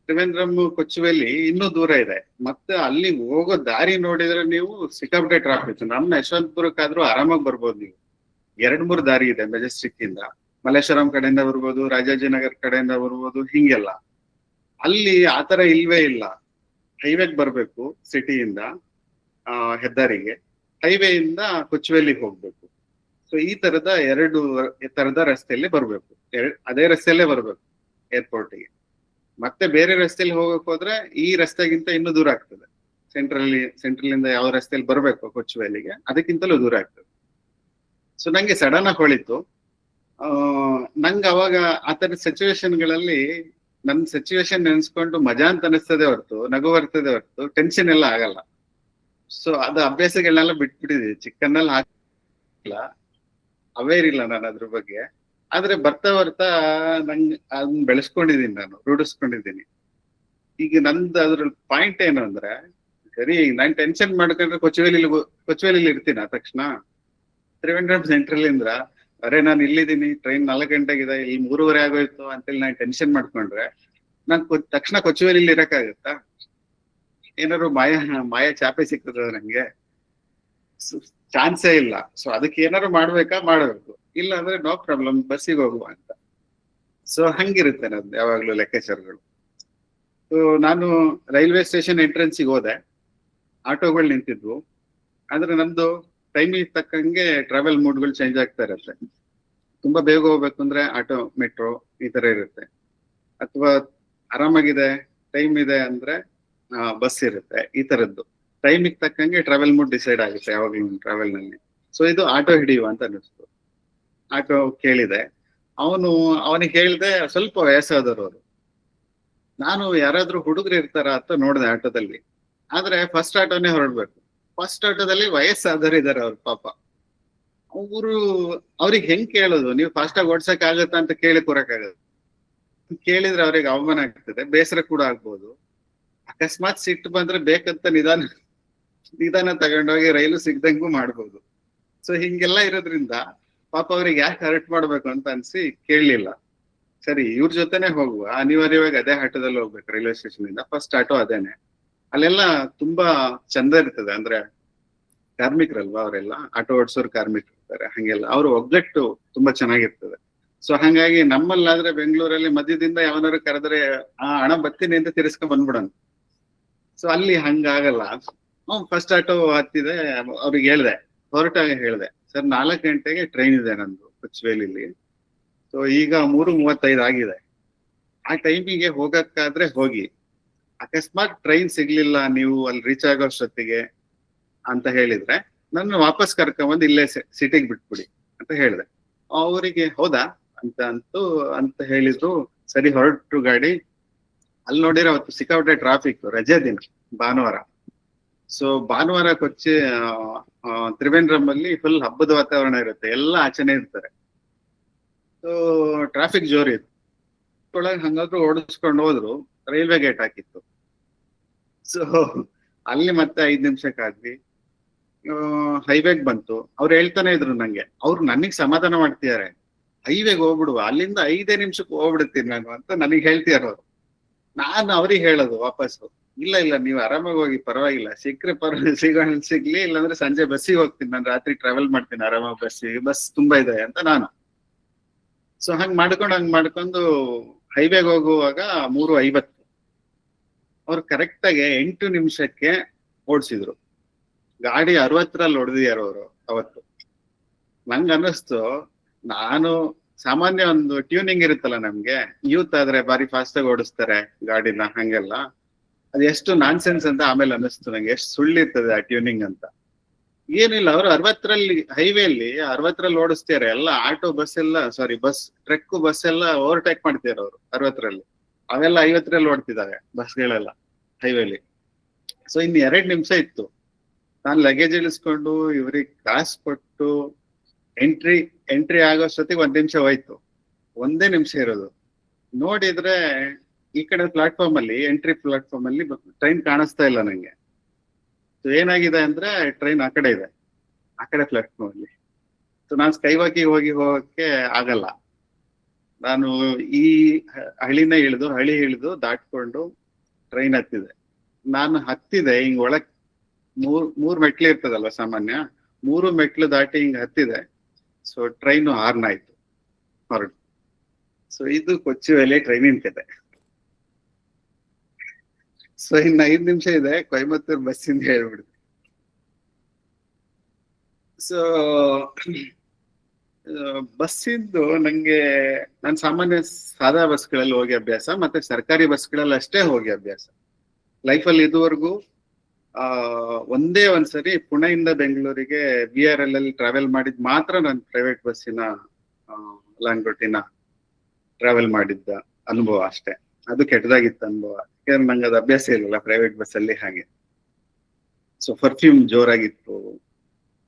ತ್ರಿವೇಂದ್ರಂ ಕೊಚ್ಚುವೇಲಿ ಇನ್ನೂ ದೂರ ಇದೆ. ಮತ್ತೆ ಅಲ್ಲಿ ಹೋಗೋ ದಾರಿ ನೋಡಿದ್ರೆ ನೀವು ಸಿಕ್ಕಾಪಟ್ಟೆ ಟ್ರಾಫಿಕ್. ನಮ್ಮ ಯಶವಂತಪುರಕ್ಕಾದ್ರೂ ಆರಾಮಾಗಿ ಬರ್ಬೋದು ನೀವು. 2-3 ದಾರಿ ಇದೆ ಮೆಜೆಸ್ಟಿಕ್ ಇಂದ. ಮಲ್ಲೇಶ್ವರಂ ಕಡೆಯಿಂದ ಬರ್ಬೋದು, ರಾಜಾಜಿನಗರ್ ಕಡೆಯಿಂದ ಬರ್ಬೋದು, ಹಿಂಗೆಲ್ಲ. ಅಲ್ಲಿ ಆತರ ಇಲ್ವೇ ಇಲ್ಲ. ಹೈವೇಗೆ ಬರ್ಬೇಕು ಸಿಟಿಯಿಂದ, ಹೆದ್ದಾರಿಗೆ, ಹೈವೇಯಿಂದ ಕೊಚ್ಚುವೇಲಿಗೆ ಹೋಗ್ಬೇಕು. ಸೊ ಈ ತರದ 2 ತರದ ರಸ್ತೆಯಲ್ಲಿ ಬರ್ಬೇಕು. ಅದೇ ರಸ್ತೆಯಲ್ಲೇ ಬರ್ಬೇಕು ಏರ್ಪೋರ್ಟ್ಗೆ. ಮತ್ತೆ ಬೇರೆ ರಸ್ತೆಯಲ್ಲಿ ಹೋಗಕ್ ಹೋದ್ರೆ ಈ ರಸ್ತೆಗಿಂತ ಇನ್ನೂ ದೂರ ಆಗ್ತದೆ. ಸೆಂಟ್ರಲ್ ಇಂದ ಯಾವ ರಸ್ತೆಯಲ್ಲಿ ಬರ್ಬೇಕು ಕೊಚ್ಚುವೇಲಿಗೆ, ಅದಕ್ಕಿಂತಲೂ ದೂರ ಆಗ್ತದೆ. ಸೊ ನಂಗೆ ಸಡನ್ ಆಗಿ ಹೊಳಿತು. ನಂಗೆ ಅವಾಗ ಆತರ ಸಿಚುವೇಶನ್ಗಳಲ್ಲಿ ನನ್ ಸಿಚುವೇಶನ್ ನೆನ್ಸ್ಕೊಂಡು ಮಜಾ ಅಂತ ಅನಿಸ್ತದೆ ಹೊರತು, ನಗು ಬರ್ತದೆ ಹೊರತು ಟೆನ್ಷನ್ ಎಲ್ಲ ಆಗಲ್ಲ. ಸೊ ಅದು ಅಭ್ಯಾಸಗಳನ್ನೆಲ್ಲ ಬಿಟ್ಬಿಟ್ಟಿದೀವಿ. ಚಿಕ್ಕನ್ನಲ್ಲಿ ಹಾಕಿಲ್ಲ, ಅವೇರ್ ಇಲ್ಲ ನಾನು ಅದ್ರ ಬಗ್ಗೆ. ಆದ್ರೆ ಬರ್ತಾ ನಂಗೆ ಅದನ್ನ ಬೆಳೆಸ್ಕೊಂಡಿದೀನಿ, ನಾನು ರೂಢಿಸ್ಕೊಂಡಿದ್ದೀನಿ. ಈಗ ನಂದು ಅದ್ರ ಪಾಯಿಂಟ್ ಏನು ಅಂದ್ರೆ, ಸರಿ ನಾನ್ ಟೆನ್ಷನ್ ಮಾಡ್ಕೊಂಡ್ರೆ ಕೊಚ್ಚುವೇಲಿಲಿ ಇರ್ತೀನ ತಕ್ಷಣ. ತ್ರಿವೇಂದ್ರಂ ಸೆಂಟ್ರಲ್ ಇಂದ ಅರೆ ನಾನು ಇಲ್ಲಿದ್ದೀನಿ, ಟ್ರೈನ್ 4 ಗಂಟೆಗಿದೆ, ಇಲ್ಲಿ 3:30 ಆಗೋಯ್ತು ಅಂತೇಳಿ ನಾನು ಟೆನ್ಷನ್ ಮಾಡ್ಕೊಂಡ್ರೆ ನಾನ್ ತಕ್ಷಣ ಕೊಚ್ಚುವೇಲಿಲಿ ಇರಕ್ಕಾಗತ್ತಾ? ಏನಾದ್ರು ಮಾಯ ಚಾಪೆ ಸಿಗ್ತದ ನಂಗೆ? ಚಾನ್ಸೇ ಇಲ್ಲ. ಸೊ ಅದಕ್ಕೆ ಏನಾದ್ರು ಮಾಡ್ಬೇಕು. ಇಲ್ಲ ಅಂದ್ರೆ ನೋ ಪ್ರಾಬ್ಲಮ್, ಬಸ್ಸಿಗೆ ಹೋಗುವ ಅಂತ. ಸೊ ಹಂಗಿರುತ್ತೆ ನಂದು ಯಾವಾಗ್ಲೂ ಲೆಕ್ಕಾಚಾರಗಳು. ಸೊ ನಾನು ರೈಲ್ವೆ ಸ್ಟೇಷನ್ ಎಂಟ್ರೆನ್ಸಿಗೆ ಹೋದೆ. ಆಟೋಗಳು ನಿಂತಿದ್ವು. ಆದ್ರೆ ನಮ್ದು ಟೈಮಿಗೆ ತಕ್ಕಂಗೆ ಟ್ರಾವೆಲ್ ಮೂಡ್ಗಳು ಚೇಂಜ್ ಆಗ್ತಾ ಇರುತ್ತೆ. ತುಂಬಾ ಬೇಗ ಹೋಗ್ಬೇಕು ಅಂದ್ರೆ ಆಟೋ, ಮೆಟ್ರೋ ಈ ತರ ಇರುತ್ತೆ. ಅಥವಾ ಆರಾಮಾಗಿದೆ, ಟೈಮ್ ಇದೆ ಅಂದ್ರೆ ಬಸ್ ಇರುತ್ತೆ. ಈ ತರದ್ದು ಟೈಮಿಗೆ ತಕ್ಕಂಗೆ ಟ್ರಾವೆಲ್ ಮೂಡ್ ಡಿಸೈಡ್ ಆಗುತ್ತೆ ಯಾವಾಗ್ಲೂ ಟ್ರಾವೆಲ್ ನಲ್ಲಿ. ಸೊ ಇದು ಆಟೋ ಹಿಡಿಯುವ ಅಂತ ಅನಿಸ್ತು. ಆಟೋ ಕೇಳಿದೆ. ಅವನಿಗೆ ಹೇಳ್ದೆ, ಸ್ವಲ್ಪ ವಯಸ್ಸಾದವರು ಅವರು. ನಾನು ಯಾರಾದ್ರೂ ಹುಡುಗರು ಇರ್ತಾರ ಅಂತ ನೋಡಿದೆ ಆಟೋದಲ್ಲಿ. ಆದ್ರೆ ಫಸ್ಟ್ ಆಟೋನೇ ಹೊರಡ್ಬೇಕು. ಫಸ್ಟ್ ಆಟೋದಲ್ಲಿ ವಯಸ್ಸಾದವರು ಇದಾರೆ ಅವ್ರು ಪಾಪ. ಅವ್ರಿಗೆ ಹೆಂಗ್ ಕೇಳೋದು, ನೀವು ಫಾಸ್ಟ್ ಆಗಿ ಓಡ್ಸಕ್ ಆಗತ್ತಾ ಅಂತ ಕೇಳಿ ಕೊರಕಾಗದು. ಕೇಳಿದ್ರೆ ಅವ್ರಿಗೆ ಅವಮಾನ ಆಗ್ತದೆ, ಬೇಸರ ಕೂಡ ಆಗ್ಬೋದು. ಅಕಸ್ಮಾತ್ ಸಿಟ್ಟು ಬಂದ್ರೆ ಬೇಕಂತ ನಿಧಾನ ತಗೊಂಡೋಗಿ ರೈಲು ಸಿಗ್ದಂಗೂ ಮಾಡ್ಬೋದು. ಸೊ ಹಿಂಗೆಲ್ಲ ಇರೋದ್ರಿಂದ ಪಾಪ ಅವ್ರಿಗೆ ಯಾಕೆ ಹರ್ಟ್ ಮಾಡ್ಬೇಕು ಅಂತ ಅನ್ಸಿ ಕೇಳಲಿಲ್ಲ. ಸರಿ ಇವ್ರ ಜೊತೆನೆ ಹೋಗುವ, ಅನಿವಾರ್ಯವಾಗಿ ಅದೇ ಆಟೋದಲ್ಲಿ ಹೋಗ್ಬೇಕು ರೈಲ್ವೆ ಸ್ಟೇಷನ್ ಇಂದ. ಫಸ್ಟ್ ಆಟೋ ಅದೇನೆ. ಅಲ್ಲೆಲ್ಲ ತುಂಬಾ ಚಂದ ಇರ್ತದೆ, ಅಂದ್ರೆ ಕಾರ್ಮಿಕರಲ್ವಾ ಅವರೆಲ್ಲ, ಆಟೋ ಓಡಿಸೋರು ಕಾರ್ಮಿಕರು ಇರ್ತಾರೆ. ಹಂಗೆಲ್ಲ ಅವ್ರ ಒಗ್ಗಟ್ಟು ತುಂಬಾ ಚೆನ್ನಾಗಿರ್ತದೆ. ಸೊ ಹಂಗಾಗಿ ನಮ್ಮಲ್ಲಾದ್ರೆ ಬೆಂಗಳೂರಲ್ಲಿ ಮಧ್ಯದಿಂದ ಯಾವನಾರು ಕರೆದ್ರೆ ಹಣ ಬರ್ತೀನಿ ಅಂತ ತಿರ್ಸ್ಕೊಂಡ್ ಬಂದ್ಬಿಡೋಣ. ಸೊ ಅಲ್ಲಿ ಹಂಗಾಗಲ್ಲ. First auto ಹತ್ತಿದೆ. ಅವ್ರಿಗೆ ಹೇಳ್ದೆ, ಹೊರಟಾಗ ಹೇಳ್ದೆ, ಸರ್ 4 ಗಂಟೆಗೆ ಟ್ರೈನ್ ಇದೆ ನಂದು ಕೊಚ್ಚುವೇಲಿಲಿ. ಸೊ ಈಗ 3:35 ಆಗಿದೆ. ಆ ಟೈಮಿಗೆ ಹೋಗಕ್ಕಾದ್ರೆ ಹೋಗಿ. ಅಕಸ್ಮಾತ್ ಟ್ರೈನ್ ಸಿಗ್ಲಿಲ್ಲ, ನೀವು ಅಲ್ಲಿ ರೀಚ್ ಆಗೋಷ್ಟೊತ್ತಿಗೆ ಅಂತ ಹೇಳಿದ್ರೆ ನನ್ನ ವಾಪಸ್ ಕರ್ಕೊಂಬಂದು ಇಲ್ಲೇ ಸಿಟಿಗೆ ಬಿಟ್ಬಿಡಿ ಅಂತ ಹೇಳಿದೆ. ಅವರಿಗೆ ಹೌದಾ ಅಂತ ಹೇಳಿದ್ರು. ಸರಿ ಹೊರಟು ಗಾಡಿ. ಅಲ್ಲಿ ನೋಡಿದ್ರೆ ಅವತ್ತು ಸಿಕ್ಕಾಪಟ್ಟೆ ಟ್ರಾಫಿಕ್, ರಜೆ ದಿನ, ಭಾನುವಾರ. ಸೊ ಭಾನುವಾರ ಕೊಚ್ಚಿ ತ್ರಿವೇಂದ್ರಂ ಅಲ್ಲಿ ಫುಲ್ ಹಬ್ಬದ ವಾತಾವರಣ ಇರುತ್ತೆ, ಎಲ್ಲ ಆಚೆನೆ ಇರ್ತಾರೆ. ಸೊ ಟ್ರಾಫಿಕ್ ಜೋರಿತ್ತು. ಒಳಗೆ ಹಂಗಾದ್ರು ಓಡಿಸ್ಕೊಂಡು ಹೋದ್ರು, ರೈಲ್ವೆ ಗೇಟ್ ಹಾಕಿತ್ತು. ಸೊ ಅಲ್ಲಿ ಮತ್ತೆ 5 ನಿಮಿಷಕ್ಕಾದ್ವಿ, ಹೈವೇಗ್ ಬಂತು. ಅವ್ರು ಹೇಳ್ತಾನೆ ಇದ್ರು ನಂಗೆ, ಅವ್ರು ನನಗ್ ಸಮಾಧಾನ ಮಾಡ್ತಿದಾರೆ, ಹೈವೇಗ್ ಹೋಗ್ಬಿಡುವ, ಅಲ್ಲಿಂದ 5 ನಿಮಿಷಕ್ಕೆ ಹೋಗ್ಬಿಡ್ತೀನಿ ನಾನು ಅಂತ ನನಗ್ ಹೇಳ್ತಿದಾರ ಅವ್ರು. ನಾನು ಅವ್ರಿಗೆ ಹೇಳೋದು ವಾಪಸ್ಸು, ಇಲ್ಲ ಇಲ್ಲ ನೀವು ಆರಾಮಾಗಿ ಹೋಗಿ, ಪರವಾಗಿಲ್ಲ, ಸಿಕ್ಕ್ರೆ ಸಿಗ್ಲಿ, ಇಲ್ಲಾಂದ್ರೆ ಸಂಜೆ ಬಸ್ಸಿಗೆ ಹೋಗ್ತೀನಿ, ನಾನು ರಾತ್ರಿ ಟ್ರಾವೆಲ್ ಮಾಡ್ತೀನಿ ಆರಾಮಾಗಿ, ಬಸ್ ತುಂಬಾ ಇದೆ ಅಂತ ನಾನು. ಸೊ ಹಂಗ್ ಮಾಡ್ಕೊಂಡು ಹೈವೇಗ್ ಹೋಗುವಾಗ 3:50 ಅವ್ರು ಕರೆಕ್ಟ್ ಆಗಿ 8 ನಿಮಿಷಕ್ಕೆ ಓಡಿಸಿದ್ರು. ಗಾಡಿ 60ರಲ್ಲಿ ಹೊಡೆದಿದ್ದಾರೆ ಅವರು ಅವತ್ತು. ನಂಗ್ ಅನ್ನಿಸ್ತು, ನಾನು ಸಾಮಾನ್ಯ ಒಂದು ಟ್ಯೂನಿಂಗ್ ಇರುತ್ತಲ್ಲ ನಮ್ಗೆ, ಯೂತ್ ಆದ್ರೆ ಬಾರಿ ಫಾಸ್ಟ್ ಆಗಿ ಓಡಿಸ್ತಾರೆ ಗಾಡಿನ, ಹಂಗೆಲ್ಲ ಅದು ಎಷ್ಟು ನಾನ್ಸೆನ್ಸ್ ಅಂತ ಆಮೇಲೆ ಅನ್ನಿಸ್ತು ನಂಗೆ, ಎಷ್ಟು ಸುಳ್ಳಿರ್ತದೆ ಆ ಟ್ಯೂನಿಂಗ್ ಅಂತ. ಏನಿಲ್ಲ, ಅವರು 60ರಲ್ಲಿ ಹೈವೇಲಿ 60ರಲ್ಲಿ ಓಡಿಸ್ತಾರೆ, ಎಲ್ಲ ಆಟೋ ಬಸ್ ಎಲ್ಲ, ಸಾರಿ ಬಸ್, ಟ್ರಕ್ ಬಸ್ ಎಲ್ಲ ಓವರ್ಟೇಕ್ ಮಾಡ್ತಾರೆ ಅವರು 60ರಲ್ಲಿ. ಅವೆಲ್ಲ 50ರಲ್ಲಿ ಓಡ್ತಿದ್ದಾವೆ ಬಸ್ಗಳೆಲ್ಲ ಹೈವೇಲಿ. ಸೊ ಇನ್ನು 2 ನಿಮಿಷ ಇತ್ತು, ನಾನು ಲಗೇಜ್ ಇಳಿಸ್ಕೊಂಡು ಇವ್ರಿಗೆ ಕಾಸು ಕೊಟ್ಟು ಎಂಟ್ರಿ ಆಗೋಷ್ಟೊತ್ತಿಗೆ 1 ನಿಮಿಷ ಹೋಯ್ತು. 1 ನಿಮಿಷ ಇರೋದು. ನೋಡಿದ್ರೆ ಈ ಕಡೆ ಪ್ಲಾಟ್ಫಾರ್ಮ್ ಅಲ್ಲಿ, ಎಂಟ್ರಿ ಪ್ಲಾಟ್ಫಾರ್ಮ್ ಅಲ್ಲಿ ಟ್ರೈನ್ ಕಾಣಿಸ್ತಾ ಇಲ್ಲ ನಂಗೆ. ಸೊ ಏನಾಗಿದೆ ಅಂದ್ರೆ ಟ್ರೈನ್ ಆ ಕಡೆ ಇದೆ, ಆ ಕಡೆ ಪ್ಲಾಟ್ಫಾರ್ಮ್ ಅಲ್ಲಿ. ಸೊ ನಾನು ಸ್ಕೈ ವಾಕಿಗೆ ಹೋಗಕ್ಕೆ ಆಗಲ್ಲ. ನಾನು ಈ ಹಳಿ ಇಳಿದು ದಾಟ್ಕೊಂಡು ಟ್ರೈನ್ ಹತ್ತಿದೆ. ನಾನು ಹತ್ತಿದೆ, ಹಿಂಗ್ ಒಳಗ್ ಮೂರ್ ಮೆಟ್ಲು ಇರ್ತದಲ್ವ ಸಾಮಾನ್ಯ, 3 ಮೆಟ್ಲು ದಾಟಿ ಹಿಂಗ್ ಹತ್ತಿದೆ. ಸೊ ಟ್ರೈನ್ ಹಾರ್ನ್ ಆಯ್ತು, ಹೊರಟು. ಸೊ ಇದು ಕೊಚ್ಚುವೆಲಿ ಟ್ರೈನಿನ ಕತೆ. ಸೊ ಇನ್ನು 5 ನಿಮಿಷ ಇದೆ, ಕೊಯಮತ್ತೂರ್ ಬಸ್ಸಿಂದ ಹೇಳ್ಬಿಡ್ತೀನಿ. ಸೊ ಬಸ್ಸಿಂದು ನಂಗೆ, ನಾನು ಸಾಮಾನ್ಯ ಸಾದಾ ಬಸ್ಗಳಲ್ಲಿ ಹೋಗಿ ಅಭ್ಯಾಸ, ಮತ್ತೆ ಸರ್ಕಾರಿ ಬಸ್ಗಳಲ್ಲಿ ಅಷ್ಟೇ ಹೋಗಿ ಅಭ್ಯಾಸ ಲೈಫಲ್ಲಿ ಇದುವರೆಗೂ. ಒಂದೇ ಒಂದ್ಸರಿ ಪುಣೆಯಿಂದ ಬೆಂಗಳೂರಿಗೆ VRL ಅಲ್ಲಿ ಟ್ರಾವೆಲ್ ಮಾಡಿದ್ ಮಾತ್ರ ನಾನು ಪ್ರೈವೇಟ್ ಬಸ್ಸಿನ ಲಾಂಗ್ ರೂಟಿನ ಟ್ರಾವೆಲ್ ಮಾಡಿದ್ದ ಅನುಭವ ಅಷ್ಟೇ. ಅದು ಕೆಟ್ಟದಾಗಿತ್ತು ಅನುಭವ, ಯಾಕಂದ್ರೆ ನಂಗೆ ಅದು ಅಭ್ಯಾಸ ಇರಲಿಲ್ಲ ಪ್ರೈವೇಟ್ ಬಸ್ ಅಲ್ಲಿ ಹಾಗೆ. ಸೊ ಪರ್ಫ್ಯೂಮ್ ಜೋರಾಗಿತ್ತು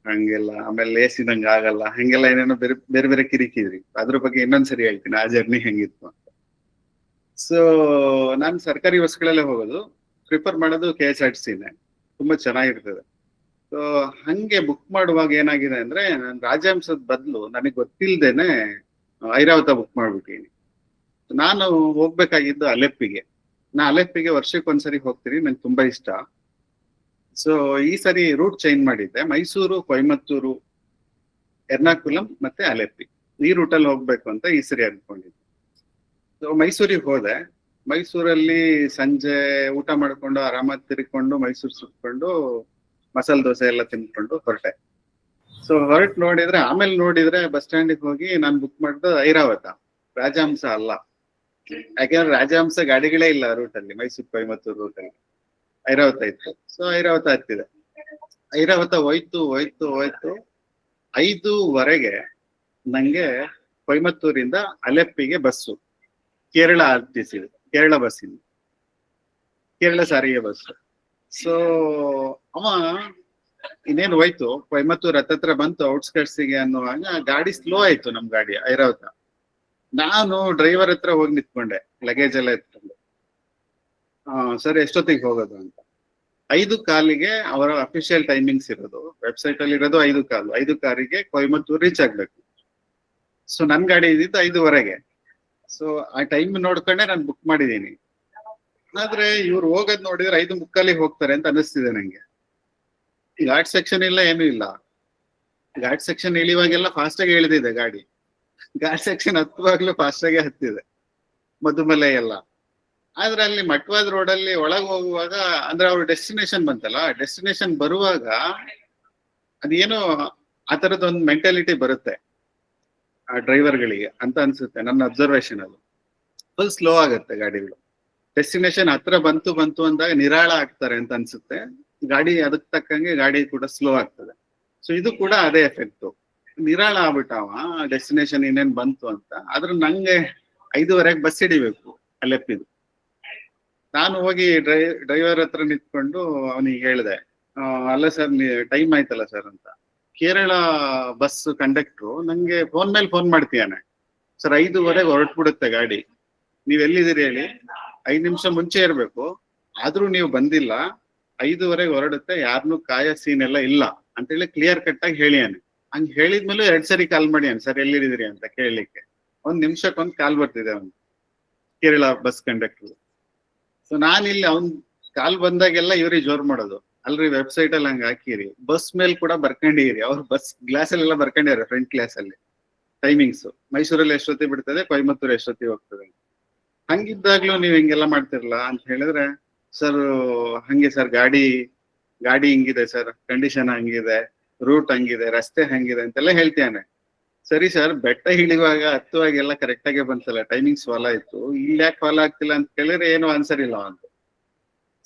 ಹಂಗೆಲ್ಲ, ಆಮೇಲೆ AC ನಂಗೆ ಆಗಲ್ಲ, ಹಂಗೆಲ್ಲ ಏನೇನೋ ಬೇರೆ ಬೇರೆ ಕಿರಿಕಿದ್ರಿ. ಅದ್ರ ಬಗ್ಗೆ ಇನ್ನೊಂದ್ಸರಿ ಹೇಳ್ತೀನಿ ಆ ಜರ್ನಿ ಹೆಂಗಿತ್ತು ಅಂತ. ಸೊ ನಾನು ಸರ್ಕಾರಿ ಬಸ್ಗಳಲ್ಲೇ ಹೋಗೋದು, ಪ್ರಿಫರ್ ಮಾಡೋದು KSRTCನೇ, ತುಂಬಾ ಚೆನ್ನಾಗಿರ್ತದೆ. ಸೊ ಹಂಗೆ ಬುಕ್ ಮಾಡುವಾಗ ಏನಾಗಿದೆ ಅಂದ್ರೆ, ನಾನು ರಾಜಹಂಸದ ಬದಲು ನನಗೆ ಗೊತ್ತಿಲ್ದೇನೆ ಐರಾವತ ಬುಕ್ ಮಾಡ್ಬಿಟ್ಟಿನಿ. ನಾನು ಹೋಗ್ಬೇಕಾಗಿದ್ದು ಅಲೆಪ್ಪಿಗೆ. ಅಲೆಪ್ಪಿಗೆ ವರ್ಷಕ್ಕೊಂದ್ಸರಿ ಹೋಗ್ತೀನಿ, ನಂಗೆ ತುಂಬಾ ಇಷ್ಟ. ಸೊ ಈ ಸರಿ ರೂಟ್ ಚೇಂಜ್ ಮಾಡಿದ್ದೆ, ಮೈಸೂರು, ಕೊಯಮತ್ತೂರು, ಎರ್ನಾಕುಲಂ ಮತ್ತೆ ಅಲೆಪ್ಪಿ, ಈ ರೂಟಲ್ಲಿ ಹೋಗ್ಬೇಕು ಅಂತ ಈ ಸರಿ ಅನ್ಕೊಂಡಿದ್ದೆ. ಸೊ ಮೈಸೂರಿಗೆ ಹೋದೆ. ಮೈಸೂರಲ್ಲಿ ಸಂಜೆ ಊಟ ಮಾಡ್ಕೊಂಡು ಆರಾಮಾಗಿ ತಿರ್ಕೊಂಡು ಮೈಸೂರು ಸುತ್ಕೊಂಡು ಮಸಾಲೆ ದೋಸೆ ಎಲ್ಲ ತಿನ್ಕೊಂಡು ಹೊರಟೆ. ಸೊ ಆಮೇಲೆ ನೋಡಿದ್ರೆ ಬಸ್ ಸ್ಟ್ಯಾಂಡಿಗೆ ಹೋಗಿ ನಾನು ಬುಕ್ ಮಾಡಿದ್ದು ಐರಾವತ, ರಾಜಹಂಸ ಅಲ್ಲ. ಯಾಕೆಂದ್ರೆ ರಾಜಹಂಸ ಗಾಡಿಗಳೇ ಇಲ್ಲ ರೂಟ್ ಅಲ್ಲಿ, ಮೈಸೂರು ಕೊಯಮತ್ತೂರು ರೂಟ್ ಅಲ್ಲಿ ಐರಾವತ ಇತ್ತು. ಸೊ ಐರಾವತ ಹತ್ತಿದೆ. ಐರಾವತ ಹೋಯ್ತು 5:15 ನಂಗೆ ಕೊಯಮತ್ತೂರಿಂದ ಅಲೆಪ್ಪಿಗೆ ಬಸ್ಸು, ಕೇರಳ RTC, ಕೇರಳ ಬಸ್ಸಿಂದ, ಕೇರಳ ಸಾರಿಗೆ ಬಸ್. ಸೊ ಅವ ಇನ್ನೇನು ಹೋಯ್ತು, ಕೊಯಮತ್ತೂರ್ ಹತ್ತತ್ರ ಬಂತು ಔಟ್ಸ್ಕರ್ಟ್ಸಿಗೆ ಅನ್ನುವಾಗ ಗಾಡಿ ಸ್ಲೋ ಆಯ್ತು, ನಮ್ ಗಾಡಿ ಐರಾವತ. ನಾನು ಡ್ರೈವರ್ ಹತ್ರ ಹೋಗಿ ನಿಂತ್ಕೊಂಡೆ, ಲಗೇಜ್ ಎಲ್ಲ ಎತ್ಕೊಂಡು. ಸರ್ ಎಷ್ಟೊತ್ತಿಗೆ ಹೋಗೋದು ಅಂತ. 5:15 ಅವರ ಅಫಿಷಿಯಲ್ ಟೈಮಿಂಗ್ಸ್ ಇರೋದು, ವೆಬ್ಸೈಟ್ ಅಲ್ಲಿ ಇರೋದು 5:15. 5:15 ಕೊಯಮತ್ತೂರ್ ರೀಚ್ ಆಗ್ಬೇಕು. ಸೊ ನನ್ ಗಾಡಿ ಇದ್ದಿದ್ದು 5:15. ಸೊ ಆ ಟೈಮ್ ನೋಡ್ಕೊಂಡೆ ನಾನು ಬುಕ್ ಮಾಡಿದೀನಿ. ಆದ್ರೆ ಇವ್ರು ಹೋಗೋದ್ ನೋಡಿದ್ರೆ 5:45 ಹೋಗ್ತಾರೆ ಅಂತ ಅನಿಸ್ತಿದೆ ನಂಗೆ. ಘಾಟ್ ಸೆಕ್ಷನ್ ಇಲ್ಲ, ಏನು ಇಲ್ಲ. ಘಾಟ್ ಸೆಕ್ಷನ್ ಇಳಿವಾಗೆಲ್ಲ ಫಾಸ್ಟ್ ಆಗಿ ಇಳಿದಿದೆ ಗಾಡಿ, ಘಾಟ್ ಸೆಕ್ಷನ್ ಹತ್ತುವಾಗ್ಲೂ ಫಾಸ್ಟ್ ಆಗಿ ಹತ್ತಿದೆ, ಮಧುಮಲೆ ಎಲ್ಲ. ಆದ್ರೆ ಅಲ್ಲಿ ಮಟ್ವಾದ್ ರೋಡ್ ಅಲ್ಲಿ ಒಳಗೆ ಹೋಗುವಾಗ, ಅಂದ್ರೆ ಅವ್ರ ಡೆಸ್ಟಿನೇಷನ್ ಬಂತಲ್ಲ, ಡೆಸ್ಟಿನೇಷನ್ ಬರುವಾಗ ಅದೇನೋ ಆ ತರದೊಂದು ಮೆಂಟಾಲಿಟಿ ಬರುತ್ತೆ ಆ ಡ್ರೈವರ್ಗಳಿಗೆ ಅಂತ ಅನ್ಸುತ್ತೆ, ನನ್ನ ಅಬ್ಸರ್ವೇಷನ್. ಅದು ಫುಲ್ ಸ್ಲೋ ಆಗುತ್ತೆ ಗಾಡಿಗಳು. ಡೆಸ್ಟಿನೇಷನ್ ಹತ್ರ ಬಂತು ಅಂದಾಗ ನಿರಾಳ ಆಗ್ತಾರೆ ಅಂತ ಅನ್ಸುತ್ತೆ ಗಾಡಿ, ಅದಕ್ಕೆ ತಕ್ಕಂಗೆ ಗಾಡಿ ಕೂಡ ಸ್ಲೋ ಆಗ್ತದೆ. ಸೊ ಇದು ಕೂಡ ಅದೇ ಎಫೆಕ್ಟ್, ನಿರಾಳ ಆಗ್ಬಿಟ್ಟವ ಡೆಸ್ಟಿನೇಷನ್ ಇನ್ನೇನ್ ಬಂತು ಅಂತ. ಆದ್ರೆ ನಂಗೆ 5:15 ಬಸ್ ಹಿಡಿಬೇಕು ಅಲೆಪ್ಪಿದು. ನಾನು ಹೋಗಿ ಡ್ರೈವರ್ ಹತ್ರ ನಿಂತ್ಕೊಂಡು ಅವನಿಗೆ ಹೇಳಿದೆ, ಅಲ್ಲ ಸರ್ ಟೈಮ್ ಆಯ್ತಲ್ಲ ಸರ್ ಅಂತ. ಕೇರಳ ಬಸ್ ಕಂಡಕ್ಟ್ರು ನಂಗೆ ಫೋನ್ ಮೇಲೆ ಫೋನ್ ಮಾಡ್ತೀಯಾನೆ, ಸರ್ 5:15 ಹೊರಟ್ಬಿಡುತ್ತೆ ಗಾಡಿ, ನೀವ್ ಎಲ್ಲಿದ್ದೀರಿ ಹೇಳಿ, 5 ನಿಮಿಷ ಮುಂಚೆ ಇರ್ಬೇಕು, ಆದ್ರೂ ನೀವು ಬಂದಿಲ್ಲ, 5:15 ಹೊರಡುತ್ತೆ, ಯಾರನ್ನೂ ಕಾಯ ಸೀನ್ ಎಲ್ಲ ಇಲ್ಲ ಅಂತೇಳಿ ಕ್ಲಿಯರ್ ಕಟ್ ಆಗಿ ಹೇಳಿಯಾನೆ. ಹಂಗ್ ಹೇಳಿದ್ಮೇಲೆ 2 ಸರಿ ಕಾಲ್ ಮಾಡಿಯಾನೆ, ಸರ್ ಎಲ್ಲಿದ್ದೀರಿ ಅಂತ ಕೇಳಲಿಕ್ಕೆ. 1 ನಿಮಿಷಕ್ಕೊಂದು ಕಾಲ್ ಬರ್ತಿದೆ ಅವ್ನು ಕೇರಳ ಬಸ್ ಕಂಡಕ್ಟರ್. ಸೊ ನಾನಿಲ್ಲಿ ಅವ್ನ್ ಕಾಲ್ ಬಂದಾಗೆಲ್ಲ ಇವ್ರಿಗೆ ಜೋರ್ ಮಾಡೋದು, ಅಲ್ರಿ ವೆಬ್ಸೈಟ್ ಅಲ್ಲಿ ಹಂಗ ಹಾಕಿರಿ, ಬಸ್ ಮೇಲ್ ಕೂಡ ಬರ್ಕೊಂಡಿರಿ, ಅವ್ರು ಬಸ್ ಗ್ಲಾಸ್ ಅಲ್ಲೆಲ್ಲ ಬರ್ಕೊಂಡಿದ್ದಾರೆ ಫ್ರಂಟ್ ಗ್ಲಾಸ್ ಅಲ್ಲಿ ಟೈಮಿಂಗ್ಸ್, ಮೈಸೂರಲ್ಲಿ ಎಷ್ಟೊತ್ತಿ ಬಿಡ್ತದೆ, ಕೊಯಮತ್ತೂರು ಎಷ್ಟೊತ್ತಿ ಹೋಗ್ತದೆ. ಹಂಗಿದ್ದಾಗ್ಲೂ ನೀವ್ ಹಿಂಗೆಲ್ಲ ಮಾಡ್ತಿರಲ್ಲ ಅಂತ ಹೇಳಿದ್ರೆ, ಸರ್ ಹಂಗೆ ಸರ್ ಗಾಡಿ ಹಿಂಗಿದೆ ಸರ್, ಕಂಡೀಷನ್ ಹಂಗಿದೆ, ರೂಟ್ ಹಂಗಿದೆ, ರಸ್ತೆ ಹಂಗಿದೆ ಅಂತೆಲ್ಲ ಹೇಳ್ತಾನೆ. ಸರಿ ಸರ್, ಬೆಟ್ಟ ಇಳಿಯುವಾಗ ಹತ್ತುವಾಗ ಎಲ್ಲ ಕರೆಕ್ಟ್ ಆಗೇ ಬಂತಲ್ಲ, ಟೈಮಿಂಗ್ಸ್ ಫಾಲೋ ಆಯ್ತು, ಇಲ್ಲಿ ಯಾಕೆ ಫಾಲೋ ಆಗ್ತಿಲ್ಲ ಅಂತ ಕೇಳಿದ್ರೆ ಏನು ಆನ್ಸರ್ ಇಲ್ಲ ಅಂತ.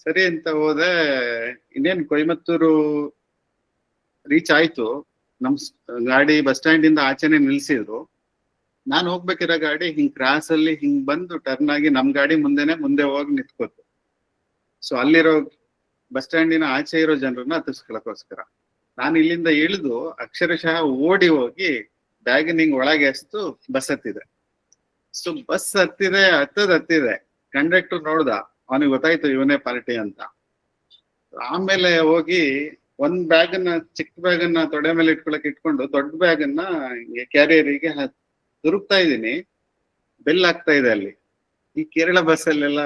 ಸರಿ ಅಂತ ಹೋದೆ, ಇನ್ನೇನ್ ಕೊಯಮತ್ತೂರು ರೀಚ್ ಆಯ್ತು, ನಮ್ ಗಾಡಿ ಬಸ್ ಸ್ಟ್ಯಾಂಡ್ ಇಂದ ಆಚೆನೆ ನಿಲ್ಸಿದ್ರು. ನಾನ್ ಹೋಗ್ಬೇಕಿರೋ ಗಾಡಿ ಹಿಂಗ್ ಕ್ರಾಸ್ ಅಲ್ಲಿ ಹಿಂಗ್ ಬಂದು ಟರ್ನ್ ಆಗಿ ನಮ್ ಗಾಡಿ ಮುಂದೆ ಹೋಗಿ ನಿಂತ್ಕೋತು. ಸೊ ಅಲ್ಲಿರೋ ಬಸ್ ಸ್ಟ್ಯಾಂಡಿನ ಆಚೆ ಇರೋ ಜನರನ್ನ ಹತ್ತಿಸ್ಕೊಳಕೋಸ್ಕರ ನಾನು ಇಲ್ಲಿಂದ ಇಳಿದು ಅಕ್ಷರಶಃ ಓಡಿ ಹೋಗಿ ಬ್ಯಾಗ್ ಹಿಂಗ್ ಒಳಗೆ ಎಸ್ತು ಬಸ್ ಹತ್ತಿದೆ. ಸೊ ಬಸ್ ಹತ್ತಿದೆ, ಕಂಡಕ್ಟರ್ ನೋಡ್ದ, ಅವನಿಗೆ ಗೊತ್ತಾಯ್ತು ಇವನೇ ಪಾರ್ಟಿ ಅಂತ. ಆಮೇಲೆ ಹೋಗಿ ಒಂದ್ ಚಿಕ್ಕ ಬ್ಯಾಗನ್ನ ತೊಡೆ ಮೇಲೆ ಇಟ್ಕೊಂಡು ದೊಡ್ಡ ಬ್ಯಾಗನ್ನ ಕ್ಯಾರಿಯರಿಗೆ ತುರುಕ್ತಾ ಇದ್ದೀನಿ, ಬೆಲ್ ಆಗ್ತಾ ಇದೆ ಅಲ್ಲಿ. ಈ ಕೇರಳ ಬಸ್ ಅಲ್ಲೆಲ್ಲ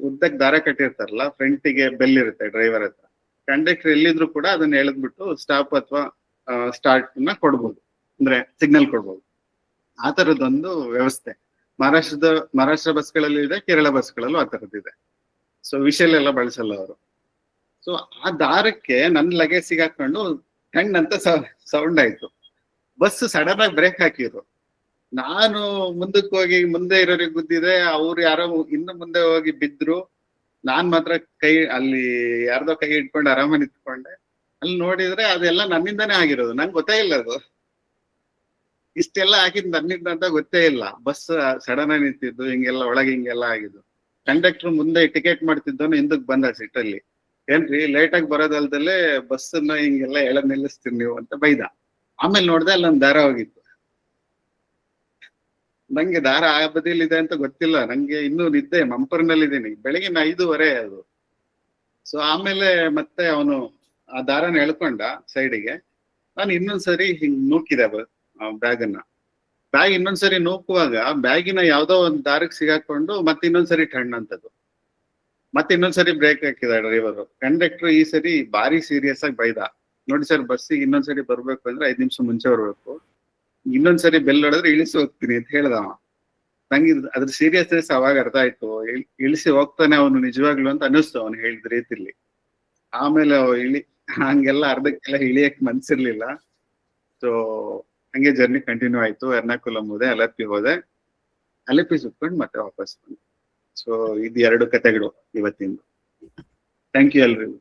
ಉದ್ದಕ್ಕೆ ದಾರ ಕಟ್ಟಿರ್ತಾರಲ್ಲ, ಫ್ರಂಟಿಗೆ ಬೆಲ್ ಇರುತ್ತೆ ಡ್ರೈವರ್ ಹತ್ರ, ಕಂಡಕ್ಟರ್ ಎಲ್ಲಿದ್ರು ಕೂಡ ಅದನ್ನ ಎಳೆದ್ಬಿಟ್ಟು ಸ್ಟಾಪ್ ಅಥವಾ ಸ್ಟಾರ್ಟ್ ನ ಕೊಡ್ಬೋದು, ಅಂದ್ರೆ ಸಿಗ್ನಲ್ ಕೊಡ್ಬೋದು. ಆ ತರದೊಂದು ವ್ಯವಸ್ಥೆ ಮಹಾರಾಷ್ಟ್ರ ಬಸ್ಗಳಲ್ಲಿ ಇದೆ, ಕೇರಳ ಬಸ್ಗಳಲ್ಲೂ ಆ ತರದ್ದಿದೆ. ಸೊ ವಿಷಲ್ ಎಲ್ಲ ಬಳಸಲ್ಲ ಅವರು. ಸೊ ಆ ದಾರಕ್ಕೆ ನನ್ನ ಲಗೇಜ್ ಸಿಗಾಕೊಂಡು ಹೆಣ್ ಅಂತ ಸೌಂಡ್ ಆಯ್ತು. ಬಸ್ ಸಡನ್ ಆಗಿ ಬ್ರೇಕ್ ಹಾಕಿದ್ರು. ನಾನು ಮುಂದಕ್ಕೆ ಹೋಗಿ ಮುಂದೆ ಇರೋರಿಗೆ ಗುದ್ದಿದೆ, ಅವ್ರು ಯಾರೋ ಇನ್ನು ಮುಂದೆ ಹೋಗಿ ಬಿದ್ರು. ನಾನ್ ಮಾತ್ರ ಅಲ್ಲಿ ಯಾರ್ದೋ ಕೈ ಇಟ್ಕೊಂಡು ಆರಾಮ ನಿಂತ್ಕೊಂಡೆ. ಅಲ್ಲಿ ನೋಡಿದ್ರೆ ಅದೆಲ್ಲ ನನ್ನಿಂದಾನೇ ಆಗಿರೋದು, ನಂಗೆ ಗೊತ್ತೇ ಇಲ್ಲ ಅದು ಇಷ್ಟೆಲ್ಲ ಆಗಿದ್ ನನ್ನಿಂದ ಅಂತ ಗೊತ್ತೇ ಇಲ್ಲ. ಬಸ್ ಸಡನ್ ಆಗಿ ನಿಂತಿದ್ದು, ಹಿಂಗೆಲ್ಲ ಒಳಗೆ ಹಿಂಗೆಲ್ಲ ಆಗಿದ್ದು. ಕಂಡಕ್ಟರ್ ಮುಂದೆ ಟಿಕೆಟ್ ಮಾಡ್ತಿದ್ದವನು ಹಿಂದಕ್ ಬಂದ ಸೀಟಲ್ಲಿ, ಏನ್ರಿ ಲೇಟ್ ಆಗಿ ಬರೋದಲ್ದಲ್ಲೇ ಬಸ್ಸನ್ನ ಹಿಂಗೆಲ್ಲ ಎಳೆದ್ ನಿಲ್ಲಿಸ್ತೀರಿ ನೀವು ಅಂತ ಬೈದ. ಆಮೇಲೆ ನೋಡ್ದೆ ಅಲ್ಲೊಂದ್ ದಾರ ಹೋಗಿತ್ತು. ನಂಗೆ ದಾರ ಆ ಬದಿಲಿದೆ ಅಂತ ಗೊತ್ತಿಲ್ಲ, ನಂಗೆ ಇನ್ನೂ ನಿದ್ದೆ ಮಂಪರ್ನಲ್ಲಿದ್ದೀನಿ, ಬೆಳಗಿನ 5:15 ಅದು. ಸೊ ಆಮೇಲೆ ಮತ್ತೆ ಅವನು ಆ ದಾರನ ಎಳ್ಕೊಂಡ ಸೈಡಿಗೆ. ನಾನು ಇನ್ನೊಂದ್ಸರಿ ಹಿಂಗ್ ನೂಕಿದೆ ಬ್ಯಾಗ್ ಇನ್ನೊಂದ್ಸರಿ ನೂಕುವಾಗ ಬ್ಯಾಗಿನ ಯಾವ್ದೋ ಒಂದ್ ದಾರಕ್ಕೆ ಸಿಗಾಕೊಂಡು ಮತ್ತೆ ಇನ್ನೊಂದ್ಸರಿ ಟರ್ನ್ ಅಂತದ್ದು, ಮತ್ತೆ ಇನ್ನೊಂದ್ಸರಿ ಬ್ರೇಕ್ ಹಾಕಿದ ಡ್ರೈವರು. ಕಂಡಕ್ಟರ್ ಈ ಸರಿ ಭಾರಿ ಸೀರಿಯಸ್ ಆಗಿ ಬೈದ, ನೋಡಿ ಸರ್ ಬಸ್ಸಿಗೆ ಇನ್ನೊಂದ್ಸರಿ ಬರ್ಬೇಕು ಅಂದ್ರೆ 5 ನಿಮಿಷ ಮುಂಚೆ ಬರ್ಬೇಕು, ಇನ್ನೊಂದ್ಸರಿ ಬೆಲ್ ಹೊಡೆದ್ರೆ ಇಳಿಸಿ ಹೋಗ್ತೀನಿ ಅಂತ ಹೇಳ್ದ. ನಂಗೆ ಅದ್ರ ಸೀರಿಯಸ್ನೆಸ್ ಅವಾಗ ಅರ್ಥ ಆಯ್ತು, ಇಳಿಸಿ ಹೋಗ್ತಾನೆ ಅವನು ನಿಜವಾಗ್ಲು ಅಂತ ಅನ್ನಿಸ್ತು ಅವನು ಹೇಳಿದ ರೀತಿಲಿ. ಆಮೇಲೆ ಹಂಗೆಲ್ಲ ಅರ್ಧಕ್ಕೆಲ್ಲ ಇಳಿಯಕ್ ಮನ್ಸಿರ್ಲಿಲ್ಲ. ಸೊ ಹಂಗೆ ಜರ್ನಿ ಕಂಟಿನ್ಯೂ ಆಯ್ತು. ಎರ್ನಾಕುಲಂ ಹೋದೆ, ಅಲೆಪ್ಪಿ ಸುತ್ಕೊಂಡು ಮತ್ತೆ ವಾಪಸ್ ಬಂದೆ. ಸೊ ಇದು 2 ಕಥೆಗಳು ಇವತ್ತಿಂದು. ಥ್ಯಾಂಕ್ ಯು ಎಲ್ರಿಗೂ.